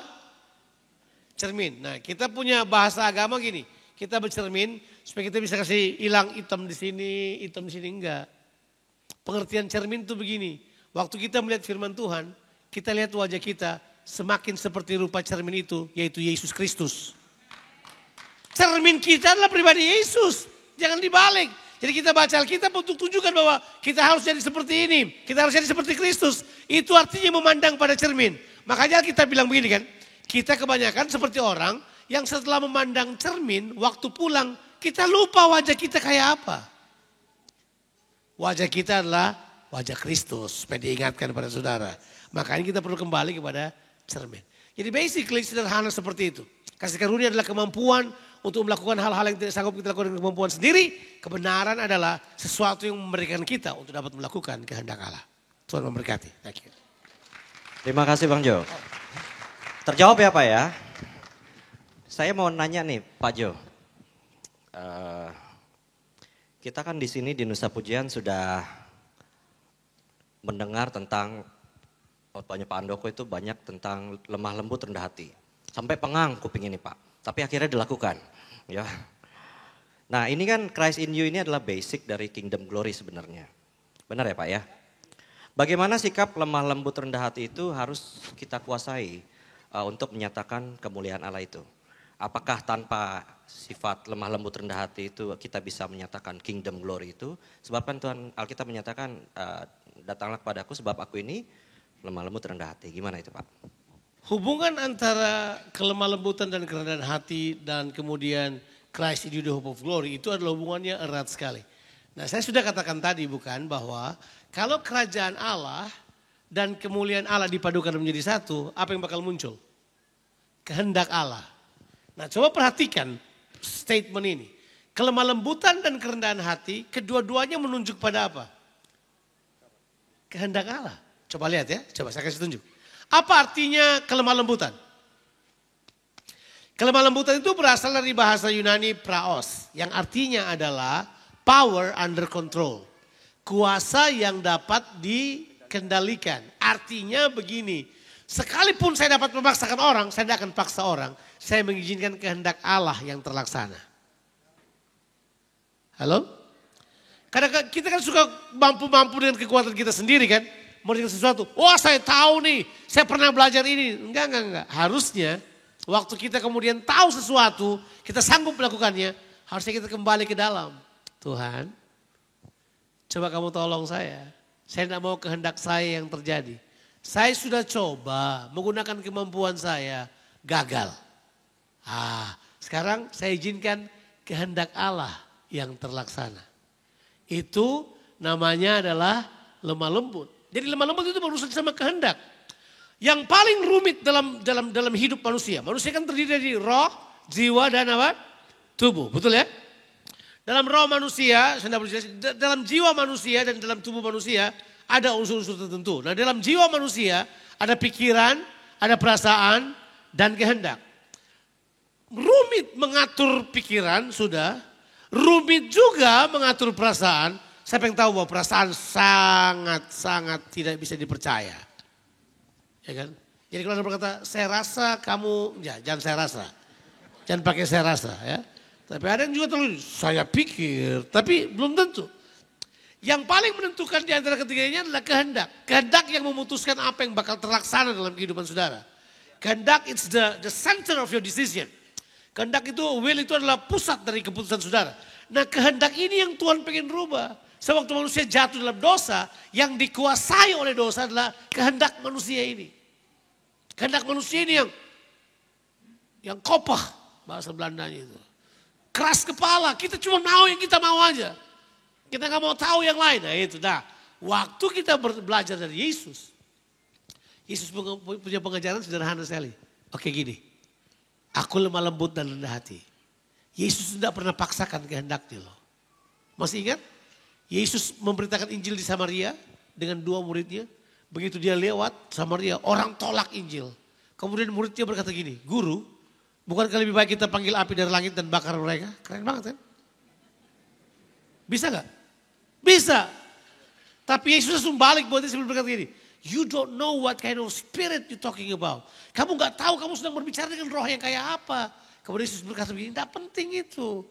Cermin. Nah kita punya bahasa agama gini. Kita bercermin supaya kita bisa kasih hilang hitam di sini enggak. Pengertian cermin itu begini. Waktu kita melihat firman Tuhan, kita lihat wajah kita semakin seperti rupa cermin itu, yaitu Yesus Kristus. Cermin kita adalah pribadi Yesus. Jangan dibalik. Jadi kita baca Alkitab untuk tunjukkan bahwa kita harus jadi seperti ini. Kita harus jadi seperti Kristus. Itu artinya memandang pada cermin. Makanya Alkitab bilang begini kan. Kita kebanyakan seperti orang yang setelah memandang cermin, waktu pulang kita lupa wajah kita kayak apa. Wajah kita adalah wajah Kristus. Supaya diingatkan pada saudara. Makanya kita perlu kembali kepada cermin. Jadi basically sederhana seperti itu. Kasih karunia adalah kemampuan untuk melakukan hal-hal yang tidak sanggup kita lakukan dengan kemampuan sendiri. Kebenaran adalah sesuatu yang memberikan kita untuk dapat melakukan kehendak Allah. Tuhan memberkati. Thank you. Terima kasih Bang Jo. Terjawab ya Pak ya. Saya mau nanya nih Pak Jo. Kita kan di sini di Nusa Pujian sudah mendengar tentang khotbahnya Pak Andoko itu banyak tentang lemah lembut rendah hati. Sampai pengang kuping ini Pak. Tapi akhirnya dilakukan. Ya. Nah ini kan Christ in you ini adalah basic dari kingdom glory sebenarnya. Benar ya Pak ya? Bagaimana sikap lemah lembut rendah hati itu harus kita kuasai untuk menyatakan kemuliaan Allah itu. Apakah tanpa sifat lemah lembut rendah hati itu kita bisa menyatakan kingdom glory itu? Sebab kan Tuhan Alkitab menyatakan datanglah kepadaku sebab aku ini lemah lembut rendah hati. Gimana itu Pak? Hubungan antara kelemah lembutan dan kerendahan hati dan kemudian Christ in you the hope of glory itu adalah hubungannya erat sekali. Nah saya sudah katakan tadi bukan bahwa kalau kerajaan Allah dan kemuliaan Allah dipadukan menjadi satu, apa yang bakal muncul? Kehendak Allah. Nah coba perhatikan statement ini. Kelemah lembutan dan kerendahan hati, kedua-duanya menunjuk pada apa? Kehendak Allah. Coba lihat ya, coba saya kasih tunjuk. Apa artinya kelemah lembutan? Kelemah lembutan itu berasal dari bahasa Yunani praos, yang artinya adalah power under control. Kuasa yang dapat dikendalikan. Artinya begini, sekalipun saya dapat memaksakan orang, saya tidak akan paksa orang. Saya mengizinkan kehendak Allah yang terlaksana. Halo? Kadang kita kan suka mampu-mampu dengan kekuatan kita sendiri kan. Mengerjakan sesuatu. Wah saya tahu nih, saya pernah belajar ini. Enggak. Harusnya waktu kita kemudian tahu sesuatu, kita sanggup melakukannya, harusnya kita kembali ke dalam. Tuhan, coba kamu tolong saya. Saya tidak mau kehendak saya yang terjadi. Saya sudah coba menggunakan kemampuan saya, gagal. Sekarang saya izinkan kehendak Allah yang terlaksana. Itu namanya adalah lemah lembut. Jadi lemah lembut itu berurusan sama kehendak. Yang paling rumit dalam hidup manusia. Manusia kan terdiri dari roh, jiwa dan apa? Tubuh. Betul ya? Dalam roh manusia, dalam jiwa manusia dan dalam tubuh manusia ada unsur-unsur tertentu. Nah dalam jiwa manusia ada pikiran, ada perasaan dan kehendak. Rumit mengatur pikiran sudah, rumit juga mengatur perasaan. Saya pengen tahu bahwa perasaan sangat tidak bisa dipercaya. Ya kan? Jadi kalau Anda berkata, saya rasa kamu, ya jangan saya rasa. Jangan pakai saya rasa ya. Tapi ada yang juga terlalu, saya pikir, tapi belum tentu. Yang paling menentukan di antara ketiganya adalah kehendak. Kehendak yang memutuskan apa yang bakal terlaksana dalam kehidupan saudara. Kehendak it's the center of your decision. Kehendak itu, will itu adalah pusat dari keputusan saudara. Nah kehendak ini yang Tuhan pengen rubah. Sewaktu manusia jatuh dalam dosa, yang dikuasai oleh dosa adalah kehendak manusia ini. Kehendak manusia ini yang kopah, bahasa Belandanya itu. Keras kepala, kita cuma mau yang kita mau aja. Kita gak mau tahu yang lain. Nah itu, waktu kita belajar dari Yesus. Yesus punya pengajaran sederhana sekali. Oke gini, aku lemah lembut dan rendah hati. Yesus tidak pernah paksakan kehendaknya loh. Masih ingat? Yesus memberitakan Injil di Samaria dengan 2 muridnya. Begitu dia lewat Samaria, orang tolak Injil. Kemudian muridnya berkata gini, Guru, bukankah lebih baik kita panggil api dari langit dan bakar mereka? Keren banget kan? Bisa gak? Bisa. Tapi Yesus langsung balik buat dia sebelum berkata gini, you don't know what kind of spirit you talking about. Kamu gak tahu kamu sedang berbicara dengan roh yang kayak apa. Kemudian Yesus berkata begini, tidak penting itu.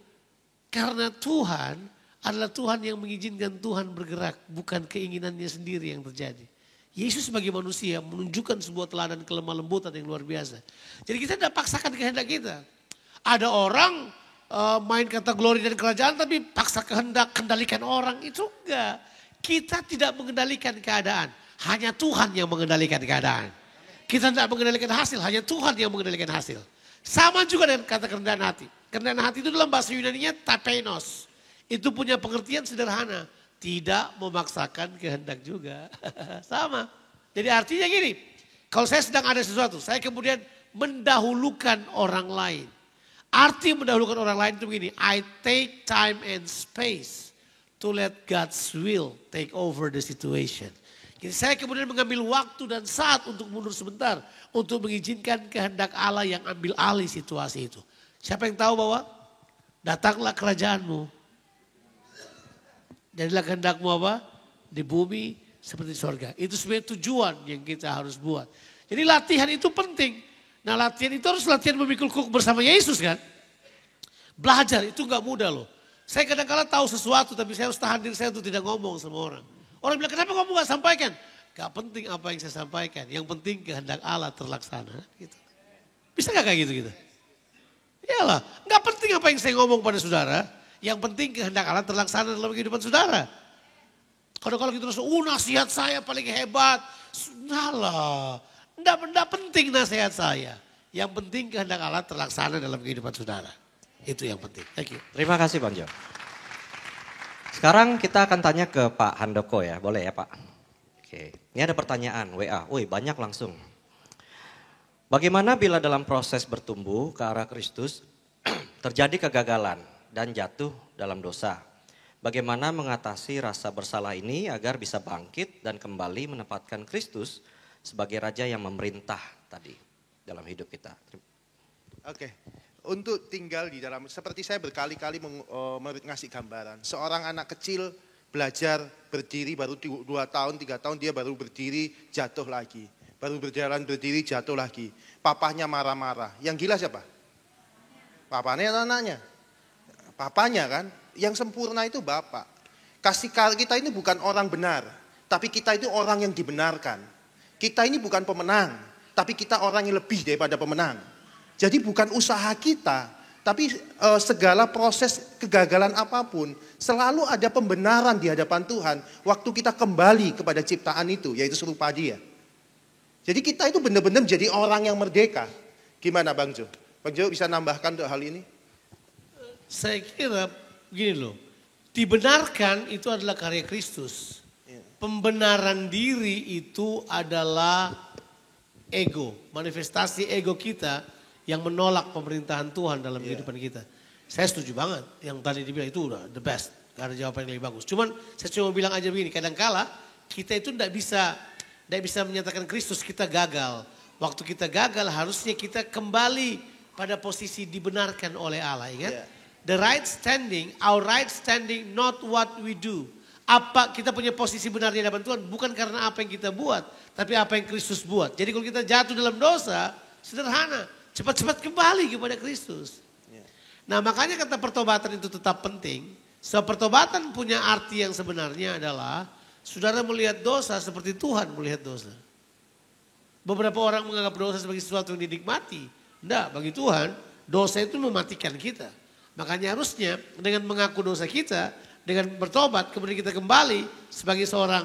Karena Tuhan adalah Tuhan yang mengizinkan Tuhan bergerak, bukan keinginannya sendiri yang terjadi. Yesus sebagai manusia menunjukkan sebuah teladan kelemah lembutan yang luar biasa. Jadi kita tidak paksakan kehendak kita. Ada orang main kata glory dan kerajaan tapi paksa kehendak, kendalikan orang. Itu enggak. Kita tidak mengendalikan keadaan. Hanya Tuhan yang mengendalikan keadaan. Kita tidak mengendalikan hasil, hanya Tuhan yang mengendalikan hasil. Sama juga dengan kata kerendahan hati. Kerendahan hati itu dalam bahasa Yunaninya tapeinos. Itu punya pengertian sederhana. Tidak memaksakan kehendak juga. Sama. Jadi artinya gini. Kalau saya sedang ada sesuatu. Saya kemudian mendahulukan orang lain. Arti mendahulukan orang lain itu begini. I take time and space to let God's will take over the situation. Jadi saya kemudian mengambil waktu dan saat untuk mundur sebentar. Untuk mengizinkan kehendak Allah yang ambil alih situasi itu. Siapa yang tahu bahwa datanglah kerajaanmu. Jadilah kehendakmu apa? Di bumi seperti surga. Itu sebenarnya tujuan yang kita harus buat. Jadi latihan itu penting. Nah latihan itu harus latihan memikul kuk bersama Yesus kan. Belajar itu gak mudah loh. Saya kadang-kadang tahu sesuatu tapi saya harus tahan diri saya untuk tidak ngomong sama orang. Orang bilang kenapa kamu gak sampaikan? Gak penting apa yang saya sampaikan. Yang penting kehendak Allah terlaksana. Gitu. Bisa gak kayak gitu? Iyalah, gak penting apa yang saya ngomong pada saudara. Yang penting kehendak Allah terlaksana dalam kehidupan saudara. Kalau gitu nasihat saya paling hebat. Sudahlah, enggak penting nasihat saya. Yang penting kehendak Allah terlaksana dalam kehidupan saudara. Itu yang penting. Thank you. Terima kasih Bang Jo. Sekarang kita akan tanya ke Pak Handoko ya, boleh ya Pak? Oke, ini ada pertanyaan WA. Wih banyak langsung. Bagaimana bila dalam proses bertumbuh ke arah Kristus terjadi kegagalan dan jatuh dalam dosa? Bagaimana mengatasi rasa bersalah ini agar bisa bangkit dan kembali menempatkan Kristus sebagai Raja yang memerintah tadi dalam hidup kita? Oke, untuk tinggal di dalam, seperti saya berkali-kali ngasih gambaran. Seorang anak kecil belajar berdiri baru 2 tahun, 3 tahun dia baru berdiri jatuh lagi. Baru berjalan berdiri jatuh lagi. Papahnya marah-marah. Yang gila siapa? Papanya atau anaknya? Papanya kan. Yang sempurna itu bapak. Kasih kita ini bukan orang benar. Tapi kita itu orang yang dibenarkan. Kita ini bukan pemenang. Tapi kita orang yang lebih daripada pemenang. Jadi bukan usaha kita. Tapi segala proses kegagalan apapun. Selalu ada pembenaran di hadapan Tuhan. Waktu kita kembali kepada ciptaan itu. Yaitu serupa Dia. Jadi kita itu benar-benar menjadi orang yang merdeka. Gimana Bang Jo? Bang Jo bisa nambahkan untuk hal ini? Saya kira begini loh, dibenarkan itu adalah karya Kristus. Pembenaran diri itu adalah ego, manifestasi ego kita yang menolak pemerintahan Tuhan dalam kehidupan kita. Saya setuju banget yang tadi dibilang itu udah the best, gak ada jawaban yang lebih bagus. Cuman saya cuma bilang aja begini, kadangkala kita itu tidak bisa menyatakan Kristus kita gagal. Waktu kita gagal harusnya kita kembali pada posisi dibenarkan oleh Allah. Ingat? The right standing, our right standing not what we do. Apa kita punya posisi benar di hadapan Tuhan bukan karena apa yang kita buat. Tapi apa yang Kristus buat. Jadi kalau kita jatuh dalam dosa, sederhana. Cepat-cepat kembali kepada Kristus. Nah makanya kata pertobatan itu tetap penting. So pertobatan punya arti yang sebenarnya adalah saudara melihat dosa seperti Tuhan melihat dosa. Beberapa orang menganggap dosa sebagai sesuatu yang dinikmati. Tidak, bagi Tuhan dosa itu mematikan kita. Makanya harusnya dengan mengaku dosa kita, dengan bertobat kemudian kita kembali sebagai seorang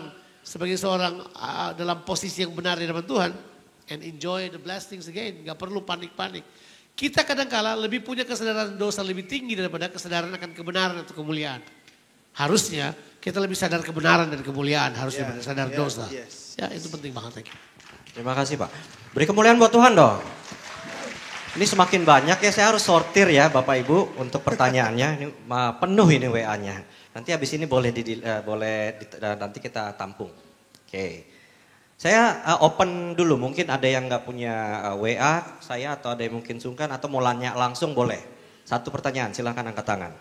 dalam posisi yang benar di hadapan Tuhan. And enjoy the blessings again. Gak perlu panik-panik. Kita kadang-kala lebih punya kesadaran dosa lebih tinggi daripada kesadaran akan kebenaran atau kemuliaan. Harusnya kita lebih sadar kebenaran dan kemuliaan, harusnya sadar dosa. Ya itu penting banget. Terima kasih Pak. Beri kemuliaan buat Tuhan dong. Ini semakin banyak ya, saya harus sortir ya Bapak Ibu untuk pertanyaannya. Ini penuh ini WA-nya. Nanti habis ini nanti kita tampung. Oke. Saya open dulu, mungkin ada yang nggak punya WA saya atau ada yang mungkin sungkan atau mau nanya langsung boleh. Satu pertanyaan, silahkan angkat tangan.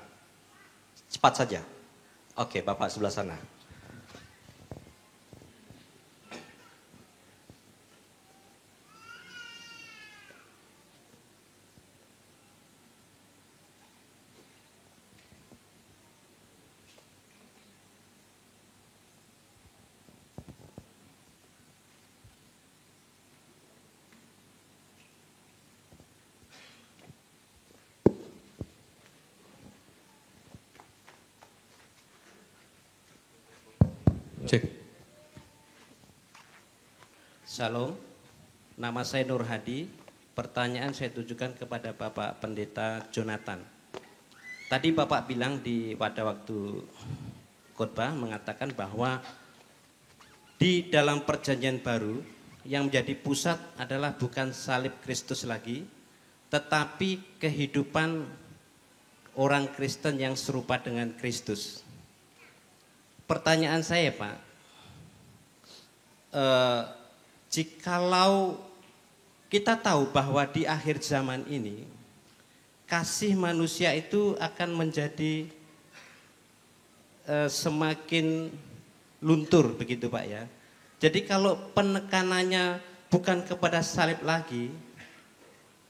Cepat saja. Oke, Bapak sebelah sana. Cek. Shalom, nama saya Nur Hadi. Pertanyaan saya tujukan kepada Bapak Pendeta Jonathan. Tadi Bapak bilang pada waktu khotbah mengatakan bahwa di dalam perjanjian baru yang menjadi pusat adalah bukan salib Kristus lagi, tetapi kehidupan orang Kristen yang serupa dengan Kristus. Pertanyaan saya Pak, jikalau kita tahu bahwa di akhir zaman ini kasih manusia itu akan menjadi semakin luntur begitu Pak ya. Jadi kalau penekanannya bukan kepada salib lagi,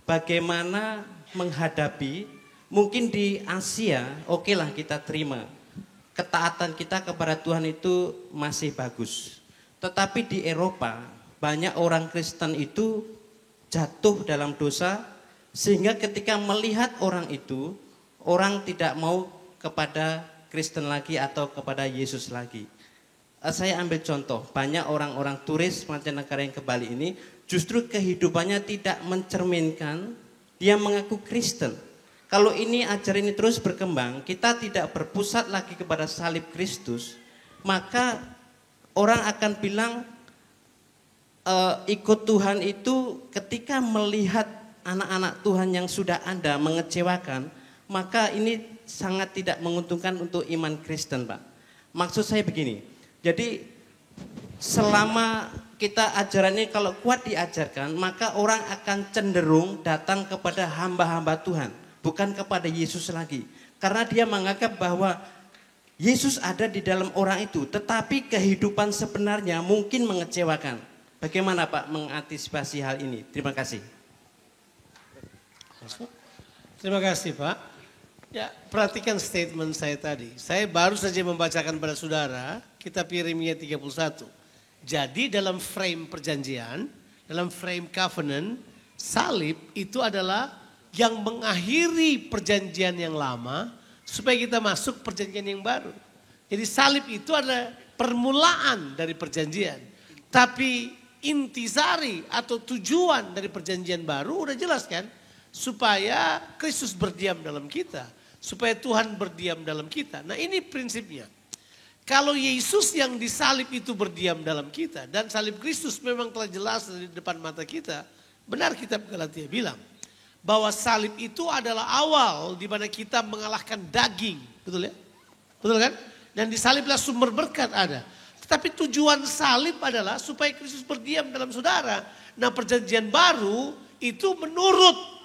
bagaimana menghadapi, mungkin di Asia okelah kita terima. Ketaatan kita kepada Tuhan itu masih bagus. Tetapi di Eropa banyak orang Kristen itu jatuh dalam dosa sehingga ketika melihat orang itu, orang tidak mau kepada Kristen lagi atau kepada Yesus lagi. Saya ambil contoh, banyak orang-orang turis mancanegara yang ke Bali ini justru kehidupannya tidak mencerminkan dia mengaku Kristen. Kalau ini ajaran ini terus berkembang, kita tidak berpusat lagi kepada salib Kristus, maka orang akan bilang ikut Tuhan itu ketika melihat anak-anak Tuhan yang sudah ada mengecewakan, maka ini sangat tidak menguntungkan untuk iman Kristen, Pak. Maksud saya begini, jadi selama kita ajaran ini kalau kuat diajarkan, maka orang akan cenderung datang kepada hamba-hamba Tuhan, bukan kepada Yesus lagi. Karena dia menganggap bahwa Yesus ada di dalam orang itu, tetapi kehidupan sebenarnya mungkin mengecewakan. Bagaimana Pak mengantisipasi hal ini? Terima kasih. Terima kasih Pak. Ya, perhatikan statement saya tadi. Saya baru saja membacakan pada saudara kitab Yeremia 31. Jadi dalam frame perjanjian, dalam frame covenant, salib itu adalah yang mengakhiri perjanjian yang lama supaya kita masuk perjanjian yang baru. Jadi salib itu adalah permulaan dari perjanjian. Tapi intisari atau tujuan dari perjanjian baru udah jelas kan? Supaya Kristus berdiam dalam kita. Supaya Tuhan berdiam dalam kita. Nah ini prinsipnya. Kalau Yesus yang disalib itu berdiam dalam kita. Dan salib Kristus memang telah jelas di depan mata kita. Benar kitab Galatia bilang. Bahwa salib itu adalah awal di mana kita mengalahkan daging. Betul ya? Betul kan? Dan di saliblah sumber berkat ada. Tetapi tujuan salib adalah supaya Kristus berdiam dalam saudara. Nah perjanjian baru itu menurut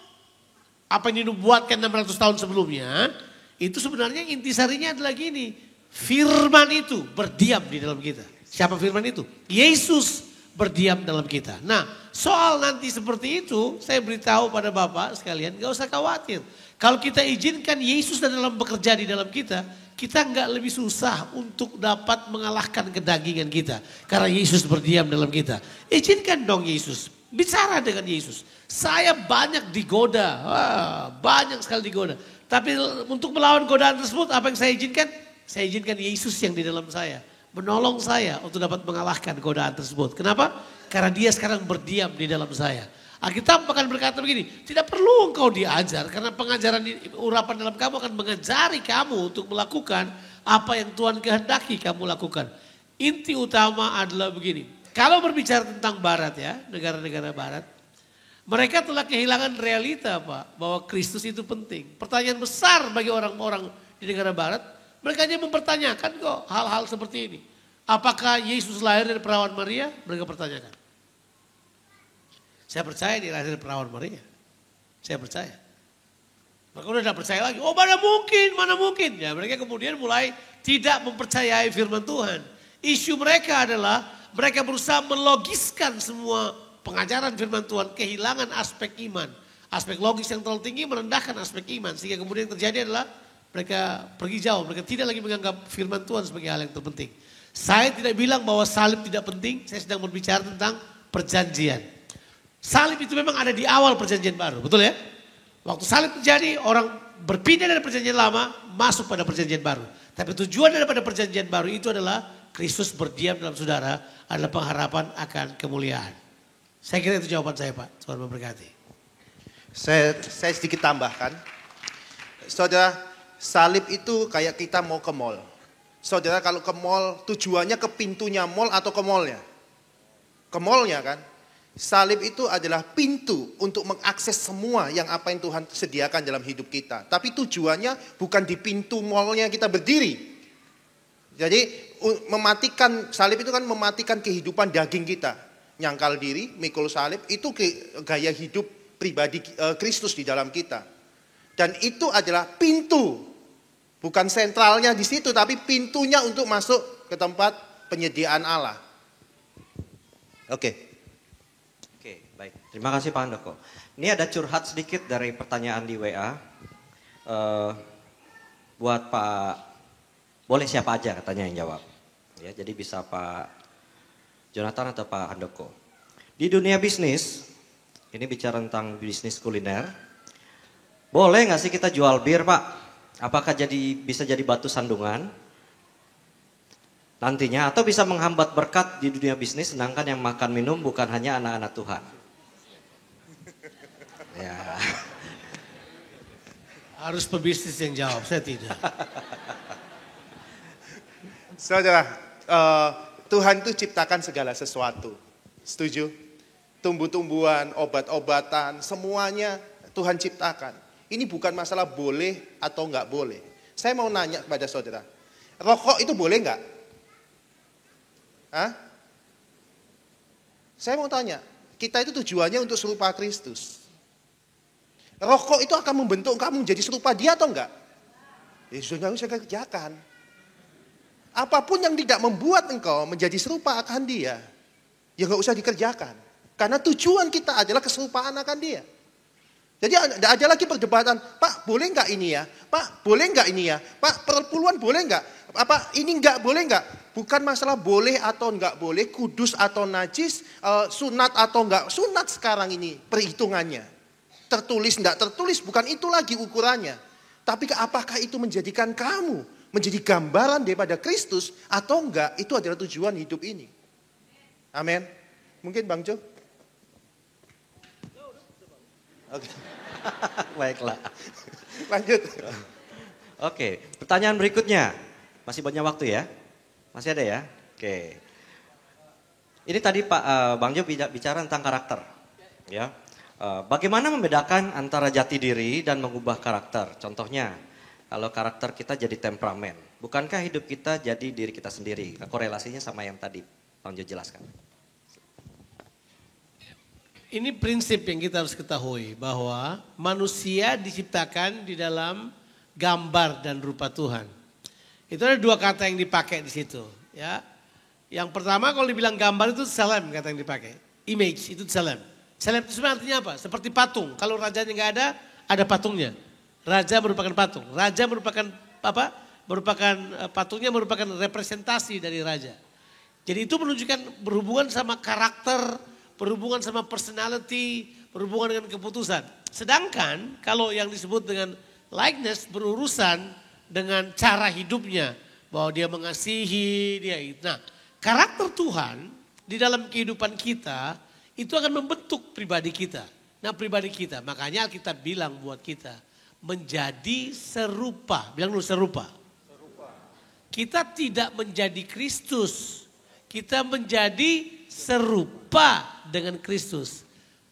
apa yang dinubuatkan 600 tahun sebelumnya. Itu sebenarnya intisarinya adalah gini. Firman itu berdiam di dalam kita. Siapa firman itu? Yesus berdiam dalam kita. Nah soal nanti seperti itu saya beritahu pada Bapak sekalian gak usah khawatir. Kalau kita izinkan Yesus dalam bekerja di dalam kita nggak lebih susah untuk dapat mengalahkan kedagingan kita. Karena Yesus berdiam dalam kita. Izinkan dong Yesus. Bicara dengan Yesus. Saya banyak digoda. Banyak sekali digoda. Tapi untuk melawan godaan tersebut apa yang saya izinkan? Saya izinkan Yesus yang di dalam saya. Menolong saya untuk dapat mengalahkan godaan tersebut. Kenapa? Karena dia sekarang berdiam di dalam saya. Alkitab akan berkata begini, tidak perlu engkau diajar karena pengajaran urapan dalam kamu akan mengajari kamu untuk melakukan apa yang Tuhan kehendaki kamu lakukan. Inti utama adalah begini, kalau berbicara tentang barat ya, negara-negara barat, mereka telah kehilangan realita Pak, bahwa Kristus itu penting. Pertanyaan besar bagi orang-orang di negara barat, mereka hanya mempertanyakan kok hal-hal seperti ini. Apakah Yesus lahir dari perawan Maria? Mereka pertanyakan. Saya percaya dia lahir dari perawan Maria. Saya percaya. Mereka udah tidak percaya lagi. Oh mana mungkin. Ya, mereka kemudian mulai tidak mempercayai firman Tuhan. Isu mereka adalah mereka berusaha melogiskan semua pengajaran firman Tuhan. Kehilangan aspek iman. Aspek logis yang terlalu tinggi merendahkan aspek iman. Sehingga kemudian yang terjadi adalah mereka pergi jauh. Mereka tidak lagi menganggap firman Tuhan sebagai hal yang terpenting. Saya tidak bilang bahwa salib tidak penting. Saya sedang berbicara tentang perjanjian. Salib itu memang ada di awal perjanjian baru, betul ya? Waktu salib terjadi orang berpindah dari perjanjian lama masuk pada perjanjian baru. Tapi tujuan daripada perjanjian baru itu adalah Kristus berdiam dalam saudara adalah pengharapan akan kemuliaan. Saya kira itu jawaban saya Pak, Tuhan memberkati. Saya sedikit tambahkan. Saudara, salib itu kayak kita mau ke mall. Saudara kalau ke mall tujuannya ke pintunya mall atau ke mallnya? Ke mallnya kan? Salib itu adalah pintu untuk mengakses semua yang apa yang Tuhan sediakan dalam hidup kita. Tapi tujuannya bukan di pintu mallnya kita berdiri. Jadi mematikan, salib itu kan mematikan kehidupan daging kita. Nyangkal diri, mikul salib, itu gaya hidup pribadi Kristus di dalam kita. Dan itu adalah pintu. Bukan sentralnya di situ, tapi pintunya untuk masuk ke tempat penyediaan Allah. Oke. Baik, terima kasih Pak Handoko. Ini ada curhat sedikit dari pertanyaan di WA. Buat Pak, boleh siapa aja katanya yang jawab. Ya, jadi bisa Pak Jonathan atau Pak Handoko. Di dunia bisnis, ini bicara tentang bisnis kuliner. Boleh nggak sih kita jual bir Pak? Apakah bisa jadi batu sandungan nantinya atau bisa menghambat berkat di dunia bisnis sedangkan yang makan minum bukan hanya anak-anak Tuhan? Ya. Harus pebisnis yang jawab, saya tidak. Saudara, Tuhan itu ciptakan segala sesuatu. Setuju? Tumbuh-tumbuhan, obat-obatan, semuanya Tuhan ciptakan. Ini bukan masalah boleh atau enggak boleh. Saya mau nanya kepada saudara, rokok itu boleh enggak? Hah? Saya mau tanya, kita itu tujuannya untuk serupa Kristus. Rokok itu akan membentuk kamu menjadi serupa dia atau enggak? Ya sudah saya kerjakan. Apapun yang tidak membuat engkau menjadi serupa akan dia, ya enggak usah dikerjakan. Karena tujuan kita adalah keserupaan akan dia. Jadi tidak ada lagi perdebatan, Pak boleh enggak ini ya? Pak boleh enggak ini ya? Pak perpuluhan boleh enggak? Apa ini enggak boleh enggak? Bukan masalah boleh atau enggak boleh, kudus atau najis, sunat atau enggak sunat sekarang ini perhitungannya. Tertulis enggak tertulis, bukan itu lagi ukurannya. Tapi apakah itu menjadikan kamu menjadi gambaran daripada Kristus atau enggak, itu adalah tujuan hidup ini. Amin. Mungkin Bang Jo? Oke. Baiklah. Lanjut. Oke, pertanyaan berikutnya. Masih banyak waktu ya? Masih ada ya? Oke. Ini tadi Pak Bang Jo bicara tentang karakter. Ya. Bagaimana membedakan antara jati diri dan mengubah karakter? Contohnya, kalau karakter kita jadi temperamen, bukankah hidup kita jadi diri kita sendiri? Korelasinya sama yang tadi Bang Jo jelaskan. Ini prinsip yang kita harus ketahui bahwa manusia diciptakan di dalam gambar dan rupa Tuhan. Itu ada dua kata yang dipakai di situ, ya. Yang pertama kalau dibilang gambar itu salam kata yang dipakai. Image itu salam. Salam itu sebenarnya artinya apa? Seperti patung. Kalau rajanya nggak ada patungnya. Raja merupakan patung. Raja merupakan apa? Patungnya merupakan representasi dari raja. Jadi itu menunjukkan berhubungan sama karakter, berhubungan sama personality, berhubungan dengan keputusan. Sedangkan kalau yang disebut dengan likeness berurusan dengan cara hidupnya. Bahwa dia mengasihi, dia. Nah, karakter Tuhan di dalam kehidupan kita itu akan membentuk pribadi kita. Nah, pribadi kita, makanya kita bilang buat kita menjadi serupa. Bilang dulu serupa. Kita tidak menjadi Kristus. Kita menjadi serupa dengan Kristus.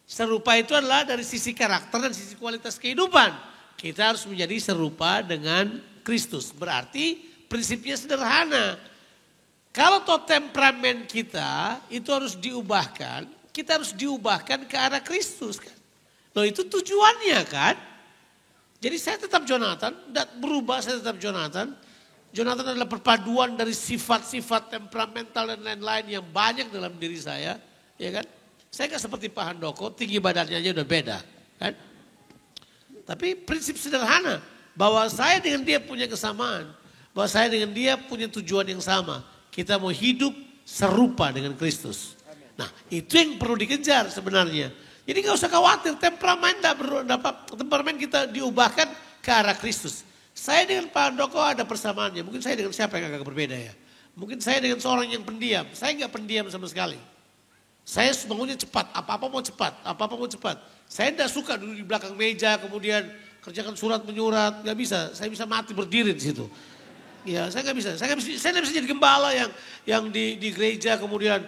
Serupa itu adalah dari sisi karakter dan sisi kualitas kehidupan. Kita harus menjadi serupa dengan Kristus. Berarti prinsipnya sederhana. Kalau temperamen kita itu harus diubahkan, kita harus diubahkan ke arah Kristus kan. Loh itu tujuannya kan. Jadi saya tetap Jonathan, tidak berubah saya tetap Jonathan. Jonathan adalah perpaduan dari sifat-sifat temperamental dan lain-lain yang banyak dalam diri saya. Ya kan? Saya kan seperti Pak Handoko, tinggi badannya aja udah beda. Kan? Tapi prinsip sederhana, bahwa saya dengan dia punya kesamaan. Bahwa saya dengan dia punya tujuan yang sama. Kita mau hidup serupa dengan Kristus. Nah itu yang perlu dikejar sebenarnya. Jadi gak usah khawatir, temperamen kita diubahkan ke arah Kristus. Saya dengan Pak Handoko ada persamaannya. Mungkin saya dengan siapa yang agak berbeda ya. Mungkin saya dengan seorang yang pendiam. Saya gak pendiam sama sekali. Saya maunya cepat, apa-apa mau cepat. Saya tidak suka dulu di belakang meja, kemudian kerjakan surat menyurat. Gak bisa, saya bisa mati berdiri di situ. Ya, saya nggak bisa. Saya nggak bisa jadi gembala yang di gereja kemudian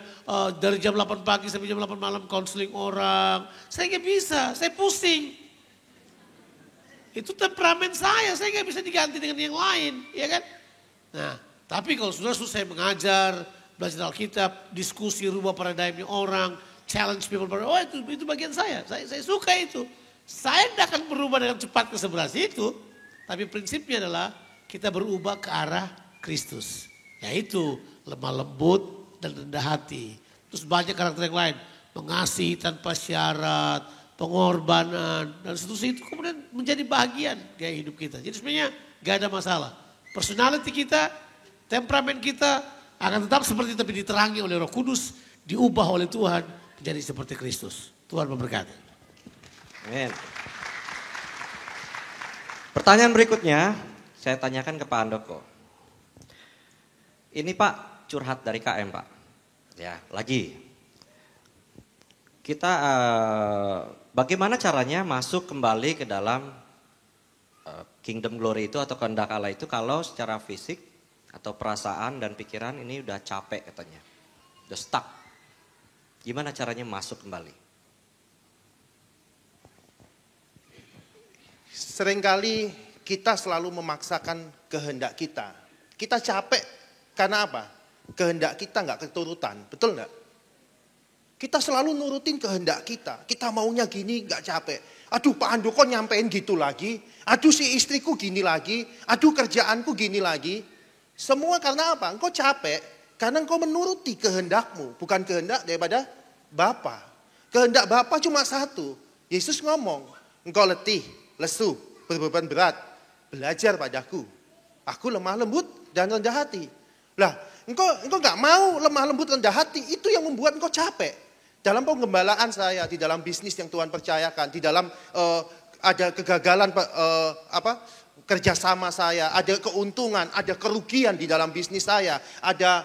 dari jam 8 pagi sampai jam 8 malam konseling orang. Saya nggak bisa. Saya pusing. Itu temperamen saya nggak bisa diganti dengan yang lain, ya kan? Nah, tapi kalau sudah selesai mengajar, belajar Alkitab, diskusi rubah paradigmnya orang, challenge people, oh itu bagian saya. Saya suka itu. Saya tidak akan berubah dengan cepat ke sebelah situ, tapi prinsipnya adalah kita berubah ke arah Kristus. Yaitu lemah lembut dan rendah hati. Terus banyak karakter yang lain. Mengasihi tanpa syarat, pengorbanan, dan seterusnya itu kemudian menjadi bagian gaya hidup kita. Jadi sebenarnya gak ada masalah. Personality kita, temperamen kita akan tetap seperti tapi diterangi oleh Roh Kudus. Diubah oleh Tuhan menjadi seperti Kristus. Tuhan memberkati. Amin. Pertanyaan berikutnya. Saya tanyakan ke Pak Handoko. Ini Pak curhat dari KM Pak. Ya lagi. Kita bagaimana caranya masuk kembali ke dalam kingdom glory itu atau kehendak Allah itu kalau secara fisik atau perasaan dan pikiran ini udah capek katanya. Udah stuck. Gimana caranya masuk kembali? Seringkali kita selalu memaksakan kehendak kita. Kita capek karena apa? Kehendak kita nggak keturutan, betul nggak? Kita selalu nurutin kehendak kita. Kita maunya gini nggak capek. Aduh Pak Handoko nyampein gitu lagi. Aduh si istriku gini lagi. Aduh kerjaanku gini lagi. Semua karena apa? Engkau capek karena engkau menuruti kehendakmu. Bukan kehendak daripada Bapa. Kehendak Bapa cuma satu. Yesus ngomong, engkau letih, lesu, berbeban berat. Belajar padaku. Aku lemah lembut dan rendah hati. Lah, engkau nggak mau lemah lembut rendah hati. Itu yang membuat engkau capek. Dalam penggembalaan saya, di dalam bisnis yang Tuhan percayakan, di dalam ada kegagalan kerjasama saya, ada keuntungan, ada kerugian di dalam bisnis saya, ada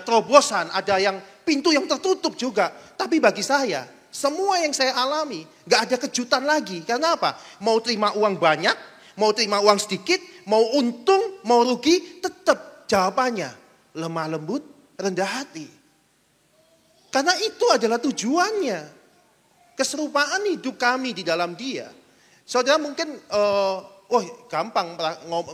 terobosan, ada yang pintu yang tertutup juga. Tapi bagi saya, semua yang saya alami nggak ada kejutan lagi. Karena apa? Mau terima uang banyak, mau terima uang sedikit, mau untung, mau rugi, tetap jawabannya lemah lembut, rendah hati. Karena itu adalah tujuannya. Keserupaan hidup kami di dalam Dia. Saudara mungkin, gampang,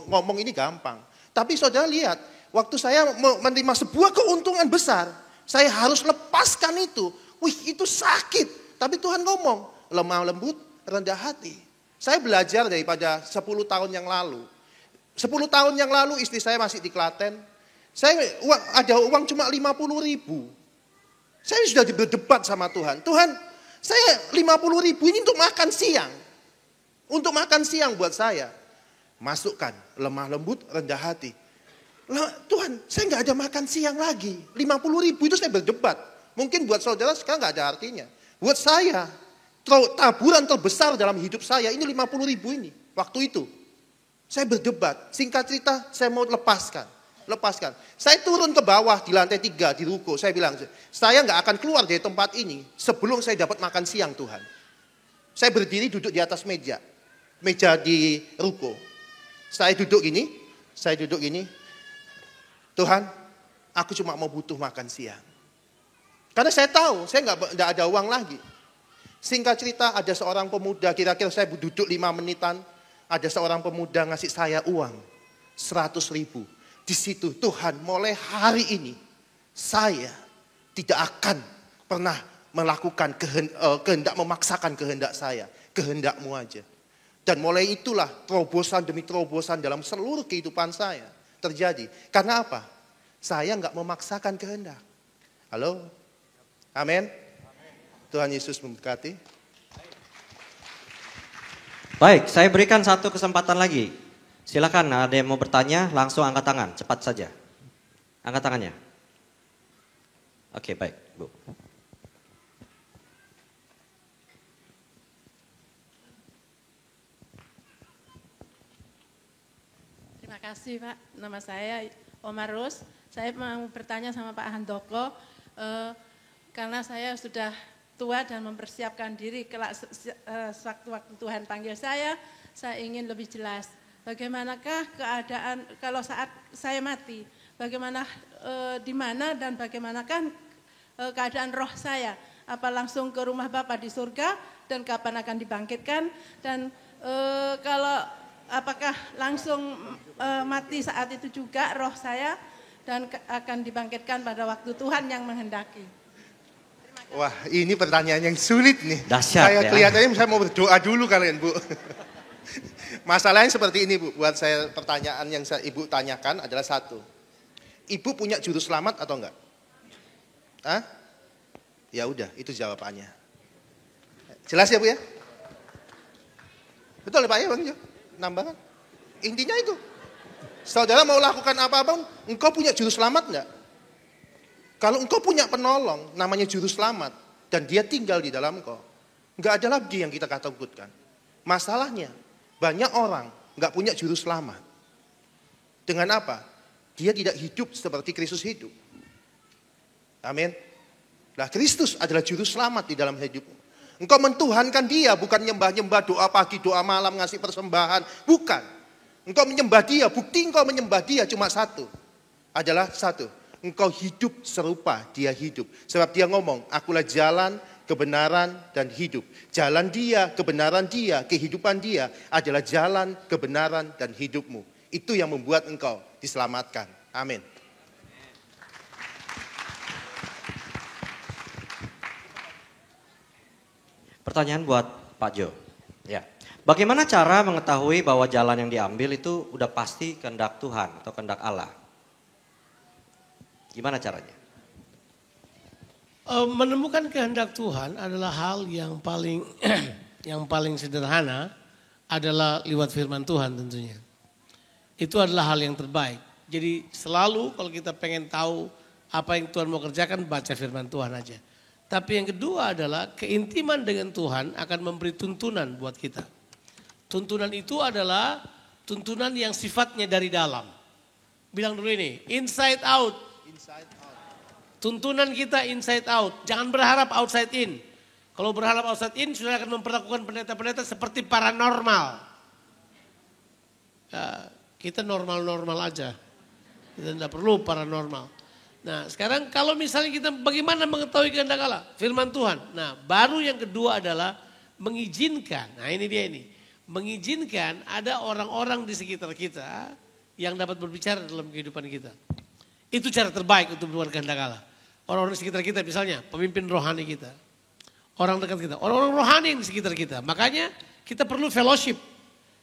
ngomong ini gampang. Tapi saudara lihat, waktu saya menerima sebuah keuntungan besar, saya harus lepaskan itu. Wih, itu sakit. Tapi Tuhan ngomong, lemah lembut, rendah hati. Saya belajar daripada 10 tahun yang lalu. 10 tahun yang lalu istri saya masih di Klaten. Saya ada uang cuma 50.000. Saya sudah berdebat sama Tuhan. Tuhan, saya 50.000 ini untuk makan siang. Untuk makan siang buat saya. Masukkan lemah lembut, rendah hati. Tuhan, saya nggak ada makan siang lagi. 50.000 itu saya berdebat. Mungkin buat saudara sekarang nggak ada artinya. Buat saya, taburan terbesar dalam hidup saya ini 50.000 ini. Waktu itu. Saya berdebat. Singkat cerita, saya mau lepaskan. Saya turun ke bawah di lantai 3 di ruko. Saya bilang, saya nggak akan keluar dari tempat ini sebelum saya dapat makan siang Tuhan. Saya berdiri duduk di atas meja di ruko. Saya duduk gini. Tuhan, aku cuma mau butuh makan siang. Karena saya tahu, saya nggak ada uang lagi. Singkat cerita, ada seorang pemuda, kira-kira saya duduk 5 menitan, ada seorang pemuda ngasih saya uang 100.000. Di situ Tuhan, mulai hari ini saya tidak akan pernah melakukan kehendak, memaksakan kehendak saya. Kehendakmu aja. Dan mulai itulah terobosan demi terobosan dalam seluruh kehidupan saya terjadi. Karena apa? Saya nggak memaksakan kehendak. Halo? Amin? Tuhan Yesus memberkati. Baik, saya berikan satu kesempatan lagi. Silakan, ada yang mau bertanya, langsung angkat tangan, cepat saja. Angkat tangannya. Oke, baik, Bu. Terima kasih Pak, nama saya Omar Rus. Saya mau bertanya sama Pak Handoko, karena saya sudah tua dan mempersiapkan diri kelak sewaktu-waktu Tuhan panggil saya ingin lebih jelas. Bagaimanakah keadaan kalau saat saya mati? Bagaimana, di mana dan bagaimanakah keadaan roh saya? Apa langsung ke rumah Bapa di surga dan kapan akan dibangkitkan? Dan kalau apakah langsung mati saat itu juga roh saya dan akan dibangkitkan pada waktu Tuhan yang menghendaki? Wah, ini pertanyaan yang sulit nih. Dahsyat ya. Kelihatannya saya mau berdoa dulu kalian, Bu. Masalahnya seperti ini, Bu. Buat saya pertanyaan yang Ibu tanyakan adalah satu. Ibu punya juru selamat atau enggak? Hah? Ya udah, itu jawabannya. Jelas ya, Bu ya? Betul ya, Pak ya, Bang Jo? Nambahkan. Intinya itu. Saudara mau lakukan apa-apa, engkau punya juru selamat enggak? Kalau engkau punya penolong, namanya juru selamat, dan dia tinggal di dalam engkau, enggak ada lagi yang kita takutkan. Masalahnya, banyak orang enggak punya juru selamat. Dengan apa? Dia tidak hidup seperti Kristus hidup. Amin. Nah, Kristus adalah juru selamat di dalam hidupmu. Engkau mentuhankan dia, bukan nyembah-nyembah, doa pagi, doa malam, ngasih persembahan. Bukan. Engkau menyembah dia, bukti engkau menyembah dia cuma satu. Adalah satu. engkau hidup serupa dia hidup. Sebab dia ngomong, akulah jalan, kebenaran, dan hidup. Jalan dia, kebenaran dia, kehidupan dia adalah jalan, kebenaran, dan hidupmu. Itu yang membuat engkau diselamatkan. Amin. Pertanyaan buat Pak Jo. Ya. Bagaimana cara mengetahui bahwa jalan yang diambil itu udah pasti kehendak Tuhan atau kehendak Allah? Gimana caranya? Menemukan kehendak Tuhan adalah hal yang paling yang paling sederhana adalah lewat firman Tuhan tentunya. Itu adalah hal yang terbaik. Jadi selalu kalau kita pengen tahu apa yang Tuhan mau kerjakan, baca firman Tuhan aja. Tapi yang kedua adalah keintiman dengan Tuhan akan memberi tuntunan buat kita. Tuntunan itu adalah tuntunan yang sifatnya dari dalam. Bilang dulu ini, inside out. Tuntunan kita inside out. Jangan berharap outside in. Kalau berharap outside in, sudah akan memperlakukan pendeta-pendeta seperti paranormal. Ya, kita normal-normal aja. Kita tidak perlu paranormal. Nah sekarang kalau misalnya kita bagaimana mengetahui kehendak Allah? Firman Tuhan. Nah baru yang kedua adalah mengizinkan. Nah ini dia ini. Mengizinkan ada orang-orang di sekitar kita yang dapat berbicara dalam kehidupan kita. Itu cara terbaik untuk menemukan kehendak Allah. Orang-orang di sekitar kita misalnya pemimpin rohani kita. Orang dekat kita. Orang-orang rohani yang di sekitar kita. Makanya kita perlu fellowship.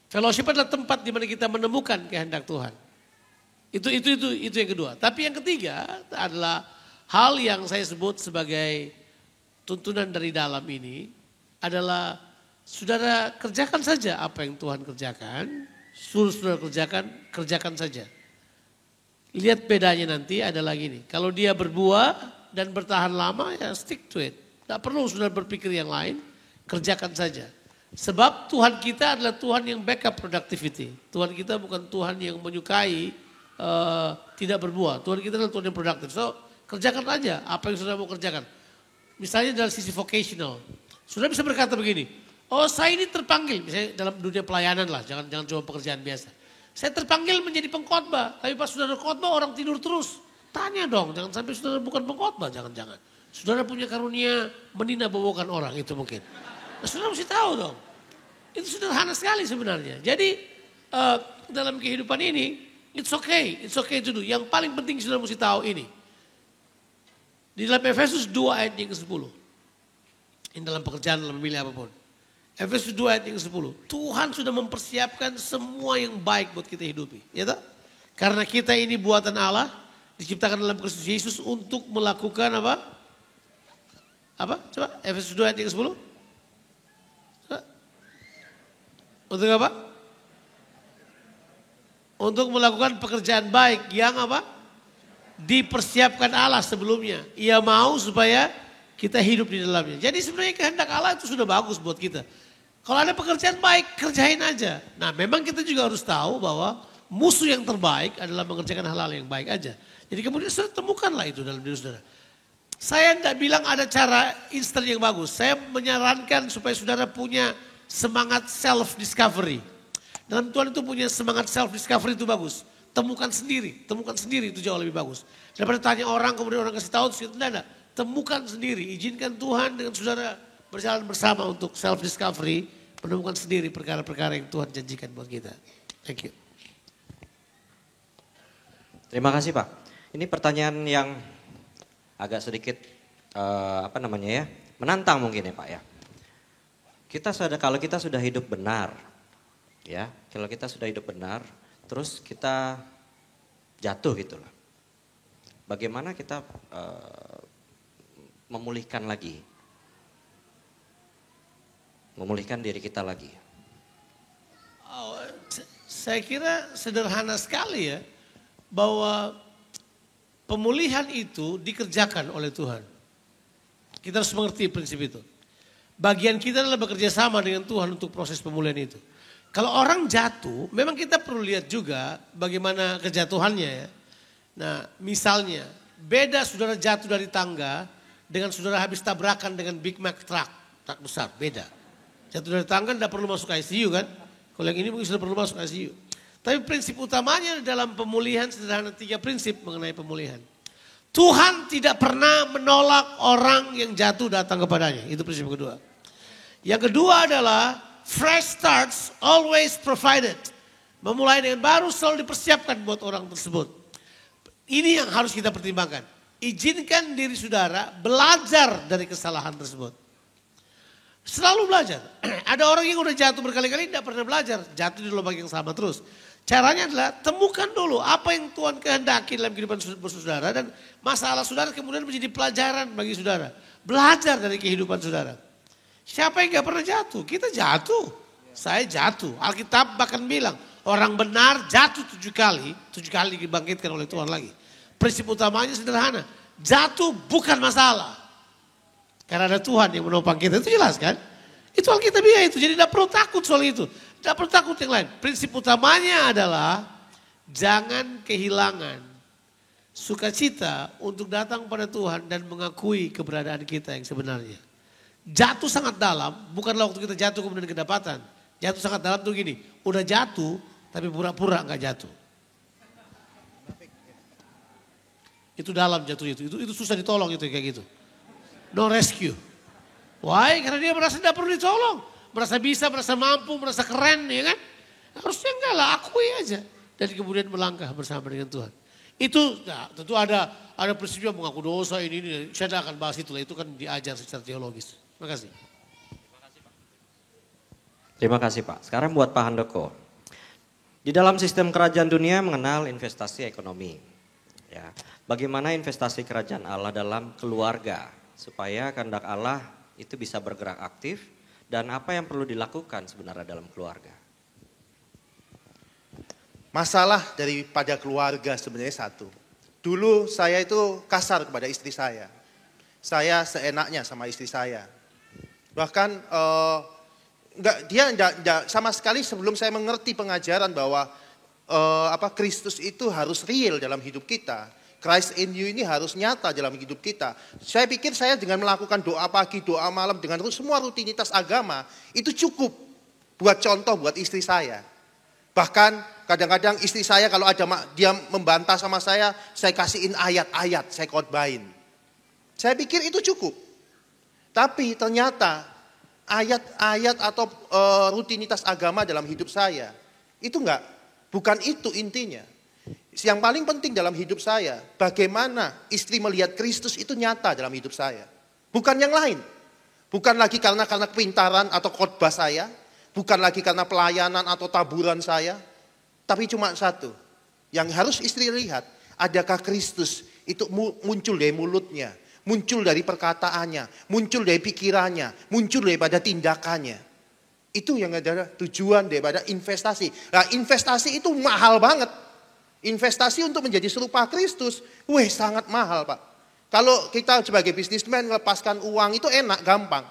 Fellowship adalah tempat di mana kita menemukan kehendak Tuhan. Itu yang kedua. Tapi yang ketiga adalah hal yang saya sebut sebagai tuntunan dari dalam ini adalah saudara kerjakan saja apa yang Tuhan kerjakan, suruh saudara kerjakan saja. Lihat bedanya nanti adalah gini, kalau dia berbuah dan bertahan lama ya stick to it. Tidak perlu saudara berpikir yang lain, kerjakan saja. Sebab Tuhan kita adalah Tuhan yang backup productivity. Tuhan kita bukan Tuhan yang menyukai tidak berbuah. Tuhan kita adalah Tuhan yang produktif. So kerjakan aja apa yang saudara mau kerjakan. Misalnya dalam sisi vocational. Saudara bisa berkata begini, oh saya ini terpanggil. Misalnya dalam dunia pelayanan lah, jangan cuma pekerjaan biasa. Saya terpanggil menjadi pengkhotbah. Tapi pas saudara khotbah orang tidur terus. Tanya dong, jangan sampai saudara bukan pengkhotbah, jangan-jangan. Saudara punya karunia meninabawakan orang, itu mungkin. Nah, saudara mesti tahu dong. Itu sederhana sekali sebenarnya. Jadi dalam kehidupan ini, it's okay to do. Yang paling penting saudara mesti tahu ini. Di dalam Efesus 2 ayat yang ke-10. Ini dalam pekerjaan, dalam memilih apapun. Efesus 2 ayat yang ke-10. Tuhan sudah mempersiapkan semua yang baik buat kita hidupi. Ya tak? Karena kita ini buatan Allah. Diciptakan dalam Kristus Yesus untuk melakukan apa? Apa? Coba Efesus 2 ayat yang ke-10. Coba. Untuk apa? Untuk melakukan pekerjaan baik yang apa? Dipersiapkan Allah sebelumnya. Ia mau supaya kita hidup di dalamnya. Jadi sebenarnya kehendak Allah itu sudah bagus buat kita. Kalau ada pekerjaan baik, kerjain aja. Nah memang kita juga harus tahu bahwa musuh yang terbaik adalah mengerjakan hal-hal yang baik aja. Jadi kemudian saudara temukanlah itu dalam diri saudara. Saya tidak bilang ada cara instan yang bagus. Saya menyarankan supaya saudara punya semangat self-discovery. Dalam Tuhan itu punya semangat self-discovery itu bagus. Temukan sendiri itu jauh lebih bagus. Daripada tanya orang kemudian orang kasih tahu, tidak. Temukan sendiri, izinkan Tuhan dengan saudara berjalan bersama untuk self-discovery. Menemukan sendiri perkara-perkara yang Tuhan janjikan buat kita. Thank you. Terima kasih Pak. Ini pertanyaan yang agak sedikit menantang mungkin ya Pak ya. Kalau kita sudah hidup benar, ya, kalau kita sudah hidup benar, terus kita jatuh gitulah. Bagaimana kita memulihkan diri kita lagi? Oh, saya kira sederhana sekali ya, bahwa pemulihan itu dikerjakan oleh Tuhan. Kita harus mengerti prinsip itu. Bagian kita adalah bekerja sama dengan Tuhan untuk proses pemulihan itu. Kalau orang jatuh, memang kita perlu lihat juga bagaimana kejatuhannya ya. Nah misalnya, beda saudara jatuh dari tangga dengan saudara habis tabrakan dengan Big Mac truk besar, beda. Jatuh dari tangga tidak perlu masuk ICU kan. Kalau yang ini mungkin sudah perlu masuk ICU. Tapi prinsip utamanya dalam pemulihan sederhana 3 prinsip mengenai pemulihan. Tuhan tidak pernah menolak orang yang jatuh datang kepadanya. Itu prinsip kedua. Yang kedua adalah fresh starts always provided. Memulai dengan baru selalu dipersiapkan buat orang tersebut. Ini yang harus kita pertimbangkan. Izinkan diri saudara belajar dari kesalahan tersebut. Selalu belajar. Ada orang yang udah jatuh berkali-kali tidak pernah belajar. Jatuh di lubang yang sama terus. Caranya adalah temukan dulu apa yang Tuhan kehendaki dalam kehidupan saudara. Dan masalah saudara kemudian menjadi pelajaran bagi saudara. Belajar dari kehidupan saudara. Siapa yang gak pernah jatuh? Kita jatuh. Saya jatuh. Alkitab bahkan bilang orang benar jatuh 7 kali. 7 kali dibangkitkan oleh Tuhan lagi. Prinsip utamanya sederhana. Jatuh bukan masalah. Karena ada Tuhan yang menopang kita. Itu jelas kan? Itu Alkitabiah itu. Jadi tidak perlu takut soal itu. Tidak perlu takut yang lain. Prinsip utamanya adalah jangan kehilangan sukacita untuk datang pada Tuhan dan mengakui keberadaan kita yang sebenarnya. Jatuh sangat dalam, bukanlah waktu kita jatuh kemudian kedapatan. Jatuh sangat dalam tuh gini, udah jatuh tapi pura-pura nggak jatuh. Itu dalam jatuh itu susah ditolong itu kayak gitu. No rescue. Why? Karena dia merasa tidak perlu ditolong. Merasa bisa, merasa mampu, merasa keren ya kan. Harusnya enggak lah, akui aja. Dan kemudian melangkah bersama dengan Tuhan. Itu nah, tentu ada prinsip yang mengaku dosa ini. Saya tidak akan bahas itu lah, itu kan diajar secara teologis. Terima kasih. Terima kasih Pak. Sekarang buat Pak Handoko. Di dalam sistem kerajaan dunia mengenal investasi ekonomi. Ya, bagaimana investasi kerajaan Allah dalam keluarga supaya kehendak Allah itu bisa bergerak aktif dan apa yang perlu dilakukan sebenarnya dalam keluarga? Masalah daripada keluarga sebenarnya satu. Dulu saya itu kasar kepada istri saya. Saya seenaknya sama istri saya. Bahkan dia sama sekali sebelum saya mengerti pengajaran bahwa Kristus itu harus real dalam hidup kita. Christ in you ini harus nyata dalam hidup kita. Saya pikir saya dengan melakukan doa pagi, doa malam, dengan semua rutinitas agama, itu cukup buat contoh buat istri saya. Bahkan kadang-kadang istri saya kalau ada dia membantah sama saya kasihin ayat-ayat, saya khotbahin. Saya pikir itu cukup. Tapi ternyata ayat-ayat atau rutinitas agama dalam hidup saya, itu bukan itu intinya. Yang paling penting dalam hidup saya, bagaimana istri melihat Kristus itu nyata dalam hidup saya. Bukan yang lain. Bukan lagi karena kepintaran atau khotbah saya. Bukan lagi karena pelayanan atau taburan saya. Tapi cuma satu. Yang harus istri lihat, adakah Kristus itu muncul dari mulutnya. Muncul dari perkataannya. Muncul dari pikirannya. Muncul daripada tindakannya. Itu yang adalah tujuan daripada investasi. Nah, investasi itu mahal banget. Investasi untuk menjadi serupa Kristus, sangat mahal Pak. Kalau kita sebagai bisnismen melepaskan uang itu enak, gampang.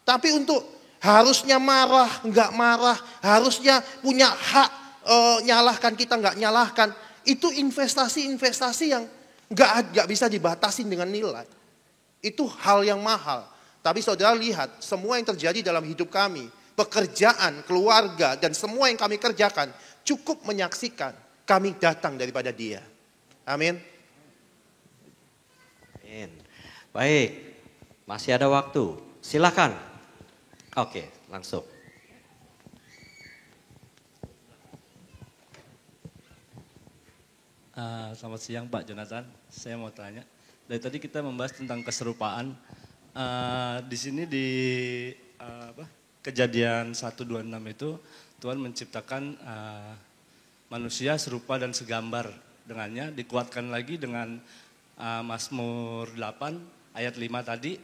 Tapi untuk harusnya marah, enggak marah, harusnya punya hak nyalahkan kita enggak nyalahkan, itu investasi-investasi yang enggak bisa dibatasin dengan nilai. Itu hal yang mahal. Tapi saudara lihat, semua yang terjadi dalam hidup kami, pekerjaan, keluarga, dan semua yang kami kerjakan, cukup menyaksikan kami datang daripada Dia. Amin. Amin. Baik, masih ada waktu. Silakan. Oke, langsung. Selamat siang Pak Jonathan. Saya mau tanya. Dari tadi kita membahas tentang keserupaan. Di sini di Kejadian 1:26 itu Tuhan menciptakan manusia serupa dan segambar dengannya, dikuatkan lagi dengan Mazmur 8 ayat 5 tadi,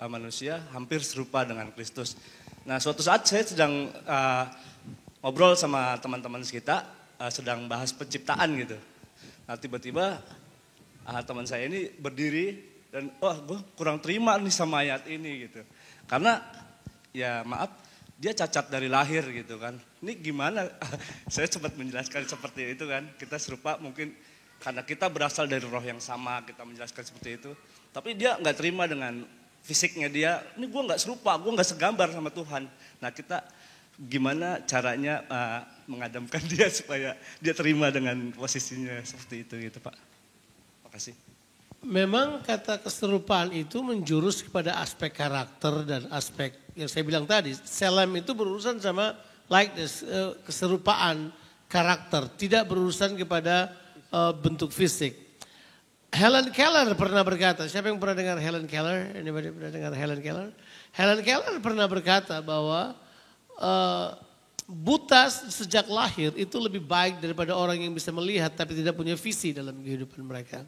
manusia hampir serupa dengan Kristus. Nah, suatu saat saya sedang ngobrol sama teman-teman kita, sedang bahas penciptaan gitu. Nah, tiba-tiba teman saya ini berdiri dan gue kurang terima nih sama ayat ini gitu. Karena ya maaf, dia cacat dari lahir gitu kan. Ini gimana? Saya sempat menjelaskan seperti itu kan. Kita serupa mungkin karena kita berasal dari roh yang sama, kita menjelaskan seperti itu. Tapi dia nggak terima dengan fisiknya dia. Ini gue nggak serupa, gue nggak segambar sama Tuhan. Nah, kita gimana caranya mengadamkan dia supaya dia terima dengan posisinya seperti itu gitu Pak. Makasih. Memang kata keserupaan itu menjurus kepada aspek karakter dan aspek yang saya bilang tadi. Selem itu berurusan sama likeness, keserupaan karakter, tidak berurusan kepada bentuk fisik. Helen Keller pernah berkata, siapa yang pernah dengar Helen Keller? Anybody pernah dengar Helen Keller? Helen Keller pernah berkata bahwa buta sejak lahir itu lebih baik daripada orang yang bisa melihat tapi tidak punya visi dalam kehidupan mereka.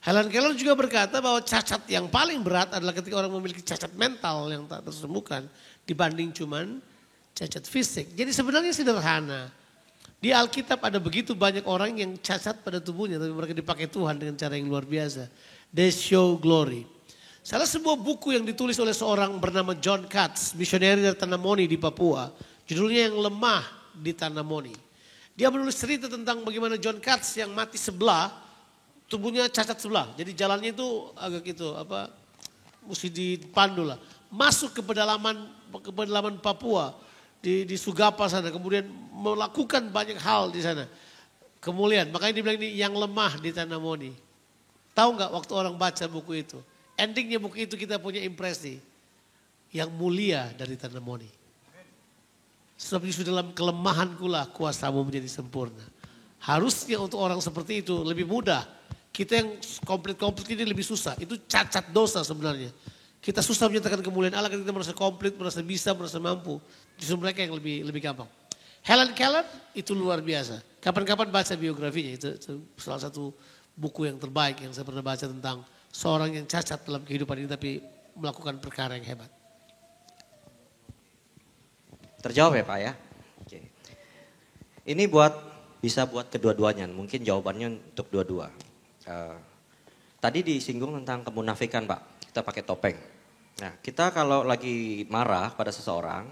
Helen Keller juga berkata bahwa cacat yang paling berat adalah ketika orang memiliki cacat mental yang tak tersembuhkan dibanding cuman cacat fisik. Jadi sebenarnya sederhana. Di Alkitab ada begitu banyak orang yang cacat pada tubuhnya tapi mereka dipakai Tuhan dengan cara yang luar biasa. They show glory. Salah sebuah buku yang ditulis oleh seorang bernama John Katz, misioneri dari Tanamoni di Papua. Judulnya Yang Lemah di Tanamoni. Dia menulis cerita tentang bagaimana John Katz yang mati sebelah, tubuhnya cacat sebelah. Jadi jalannya itu agak gitu, mesti dipandu lah. Masuk ke pedalaman Papua, di Sugapa sana. Kemudian melakukan banyak hal di sana. Kemuliaan, makanya dibilang ini yang lemah di Tanamoni. Tahu nggak waktu orang baca buku itu? Endingnya buku itu kita punya impresi. Yang mulia dari Tanamoni. Sebab justru dalam kelemahanku lah kuasamu menjadi sempurna. Harusnya untuk orang seperti itu lebih mudah. Kita yang komplit ini lebih susah. Itu cacat dosa sebenarnya. Kita susah menyatakan kemuliaan Allah karena kita merasa komplit, merasa bisa, merasa mampu. Justru mereka yang lebih gampang. Helen Keller itu luar biasa. Kapan-kapan baca biografinya. Itu salah satu buku yang terbaik yang saya pernah baca tentang seorang yang cacat dalam kehidupan ini tapi melakukan perkara yang hebat. Terjawab ya Pak ya? Oke. Ini bisa buat kedua-duanya, mungkin jawabannya untuk dua-dua. Tadi disinggung tentang kemunafikan Pak, kita pakai topeng. Nah kita kalau lagi marah pada seseorang,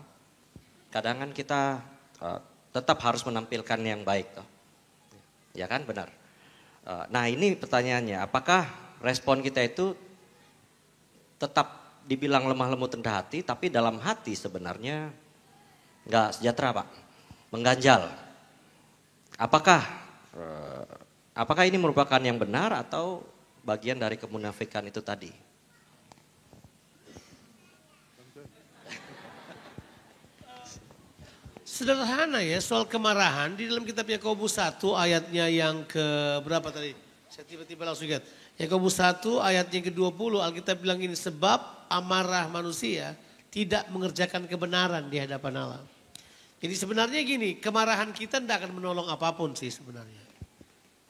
kadang kan kita tetap harus menampilkan yang baik toh. Ya kan benar. Nah ini pertanyaannya, apakah respon kita itu tetap dibilang lemah lembut rendah hati, tapi dalam hati sebenarnya nggak sejahtera Pak, mengganjal. Apakah ini merupakan yang benar atau bagian dari kemunafikan itu tadi? Sederhana ya soal kemarahan di dalam kitab Yakobus 1 ayatnya yang ke berapa tadi? Saya tiba-tiba langsung ingat. Yakobus 1 ayatnya yang ke-20 Alkitab bilang ini, sebab amarah manusia tidak mengerjakan kebenaran di hadapan Allah. Jadi sebenarnya gini, kemarahan kita tidak akan menolong apapun sih sebenarnya.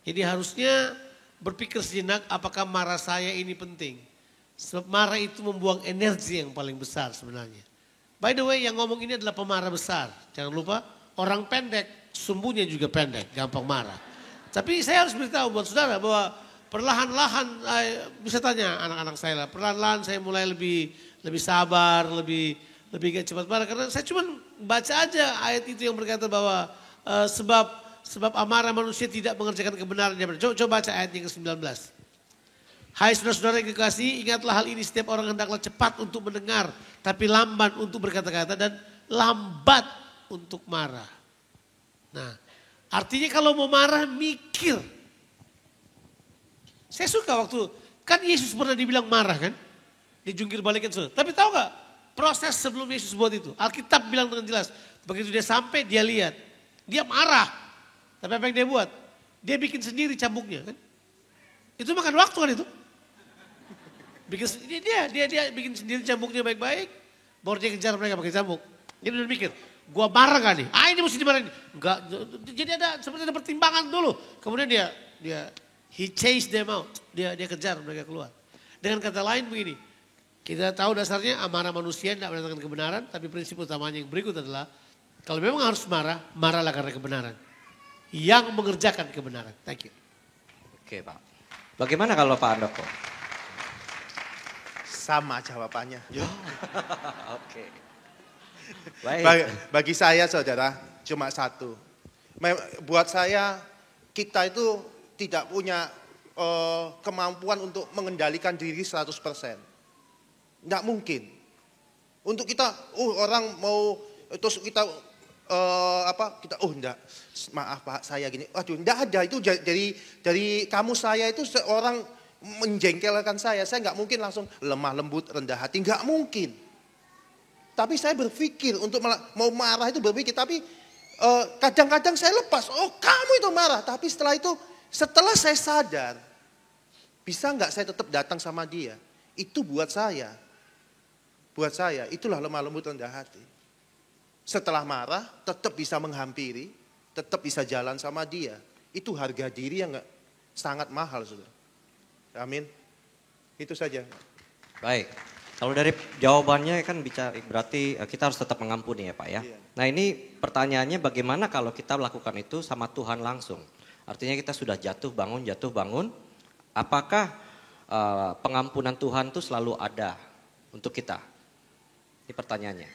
Jadi harusnya berpikir sejenak apakah marah saya ini penting. Sebab marah itu membuang energi yang paling besar sebenarnya. By the way yang ngomong ini adalah pemarah besar. Jangan lupa orang pendek sumbunya juga pendek, gampang marah. Tapi saya harus beritahu buat saudara bahwa perlahan-lahan, bisa tanya anak-anak saya lah. Perlahan-lahan saya mulai lebih sabar, lebih gak cepat marah. Karena saya cuma baca aja ayat itu yang berkata bahwa sebab amarah manusia tidak mengerjakan kebenaran. Coba baca ayat yang ke-19. Hai saudara-saudara yang kekasih, ingatlah hal ini, setiap orang hendaklah cepat untuk mendengar, tapi lamban untuk berkata-kata dan lambat untuk marah. Nah, artinya kalau mau marah mikir. Saya suka waktu, kan Yesus pernah dibilang marah kan? Dijungkir balikan saudara. Tapi tahu gak proses sebelum Yesus buat itu? Alkitab bilang dengan jelas, begitu dia sampai dia lihat, dia marah. Tapi apa yang dia buat? Dia bikin sendiri cambuknya kan? Itu makan waktu kan itu? Dia bikin sendiri cambuknya baik-baik, baru dia kejar mereka pakai cambuk. Dia udah mikir, gua marah gak nih? Ini mesti dimarahin. Enggak, jadi seperti ada pertimbangan dulu. Kemudian he chase them out. Dia kejar mereka keluar. Dengan kata lain begini, kita tahu dasarnya amarah manusia tidak mendatangkan kebenaran, tapi prinsip utamanya yang berikut adalah, kalau memang harus marah, marahlah karena kebenaran. Yang mengerjakan kebenaran. Thank you. Oke Pak. Bagaimana kalau Pak Andoko? Sama jawabannya. Oke. Baik. Bagi saya saudara cuma satu. Buat saya kita itu tidak punya kemampuan untuk mengendalikan diri 100%. Tidak mungkin. Untuk kita, orang mau terus kita enggak, maaf Pak saya gini. Waduh, enggak ada itu dari kamu saya itu seorang menjengkelkan saya nggak mungkin langsung lemah lembut, rendah hati, nggak mungkin. Tapi saya berpikir untuk mau marah itu berpikir, tapi kadang-kadang saya lepas, oh kamu itu marah. Tapi setelah saya sadar, bisa nggak saya tetap datang sama dia? Itu buat saya itulah lemah lembut rendah hati. Setelah marah, tetap bisa menghampiri, tetap bisa jalan sama dia. Itu harga diri yang sangat mahal, saudara. Amin. Itu saja. Baik. Kalau dari jawabannya kan berarti kita harus tetap mengampuni ya Pak ya. Iya. Nah ini pertanyaannya bagaimana kalau kita melakukan itu sama Tuhan langsung? Artinya kita sudah jatuh bangun. Apakah pengampunan Tuhan itu selalu ada untuk kita? Ini pertanyaannya.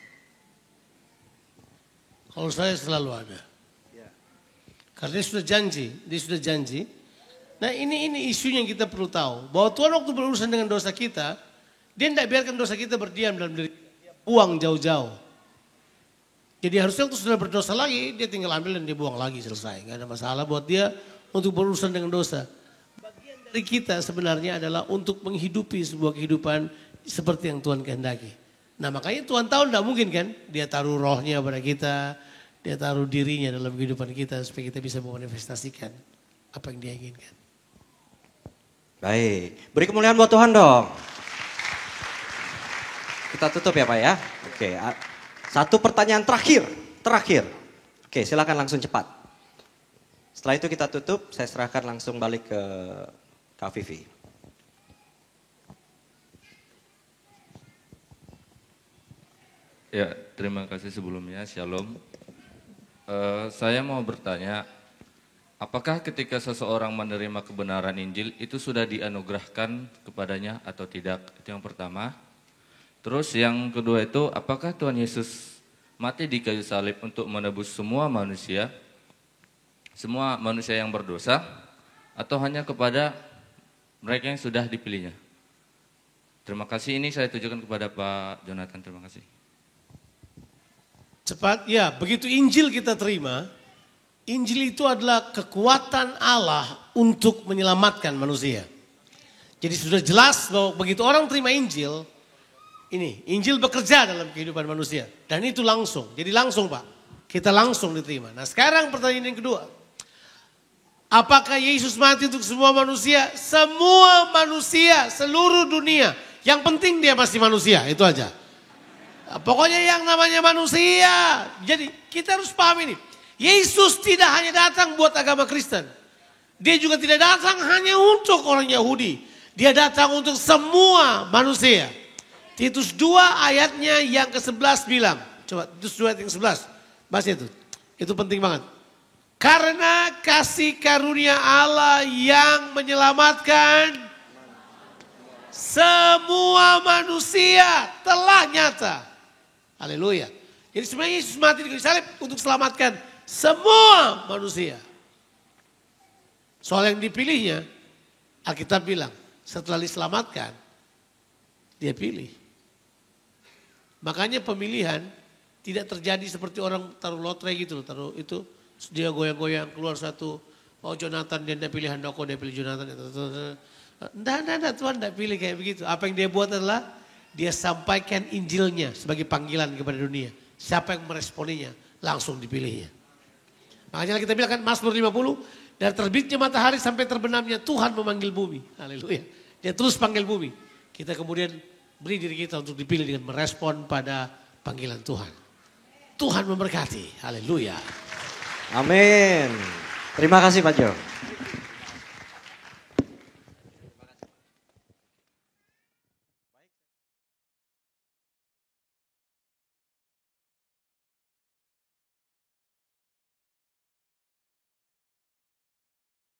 Kalau saya selalu ada. Karena dia sudah janji. Nah ini isunya yang kita perlu tahu. Bahwa Tuhan waktu berurusan dengan dosa kita, dia tidak biarkan dosa kita berdiam dalam diri. Dia buang jauh-jauh. Jadi harusnya waktu sudah berdosa lagi, dia tinggal ambil dan dia buang lagi, selesai. Gak ada masalah buat dia untuk berurusan dengan dosa. Bagian dari kita sebenarnya adalah untuk menghidupi sebuah kehidupan seperti yang Tuhan kehendaki. Nah makanya Tuhan tahu tidak mungkin kan, dia taruh rohnya pada kita, dia taruh dirinya dalam kehidupan kita supaya kita bisa memanifestasikan apa yang dia inginkan. Baik, beri kemuliaan buat Tuhan dong. Kita tutup ya Pak ya. Oke, satu pertanyaan terakhir. Oke, silakan langsung cepat. Setelah itu kita tutup, saya serahkan langsung balik ke Kak Vivi. Ya, terima kasih sebelumnya, Shalom. Saya mau bertanya, apakah ketika seseorang menerima kebenaran Injil itu sudah dianugerahkan kepadanya atau tidak? Itu yang pertama. Terus yang kedua itu, apakah Tuhan Yesus mati di kayu salib untuk menebus semua manusia yang berdosa, atau hanya kepada mereka yang sudah dipilihnya? Terima kasih, ini saya tujukan kepada Pak Jonathan, terima kasih. Cepat, ya begitu Injil kita terima, Injil itu adalah kekuatan Allah untuk menyelamatkan manusia. Jadi sudah jelas bahwa begitu orang terima Injil, Injil bekerja dalam kehidupan manusia. Dan itu langsung, jadi langsung Pak, kita langsung diterima. Nah sekarang pertanyaan yang kedua, apakah Yesus mati untuk semua manusia? Semua manusia, seluruh dunia. Yang penting dia masih manusia, itu aja. Pokoknya yang namanya manusia. Jadi kita harus paham ini. Yesus tidak hanya datang buat agama Kristen. Dia juga tidak datang hanya untuk orang Yahudi. Dia datang untuk semua manusia. Titus 2 ayatnya yang ke-11 bilang. Coba Titus 2 ayat yang ke-11. Baca itu. Itu penting banget. Karena kasih karunia Allah yang menyelamatkan semua manusia telah nyata. Haleluya. Jadi sebenarnya Yesus mati di kayu salib untuk selamatkan semua manusia. Soal yang dipilihnya, Alkitab bilang setelah diselamatkan, dia pilih. Makanya pemilihan tidak terjadi seperti orang taruh lotre gitu, taruh itu dia goyang-goyang keluar satu, oh Jonathan dia tidak pilih Handoko, dia pilih Jonathan. Tidak, Tuhan tidak pilih kayak begitu. Apa yang dia buat adalah dia sampaikan Injilnya sebagai panggilan kepada dunia. Siapa yang meresponinya, langsung dipilihnya. Makanya kita bilang kan Mazmur 50, dari terbitnya matahari sampai terbenamnya Tuhan memanggil bumi. Haleluya. Dia terus panggil bumi. Kita kemudian beri diri kita untuk dipilih dengan merespon pada panggilan Tuhan. Tuhan memberkati. Haleluya. Amin. Terima kasih Pak Jo.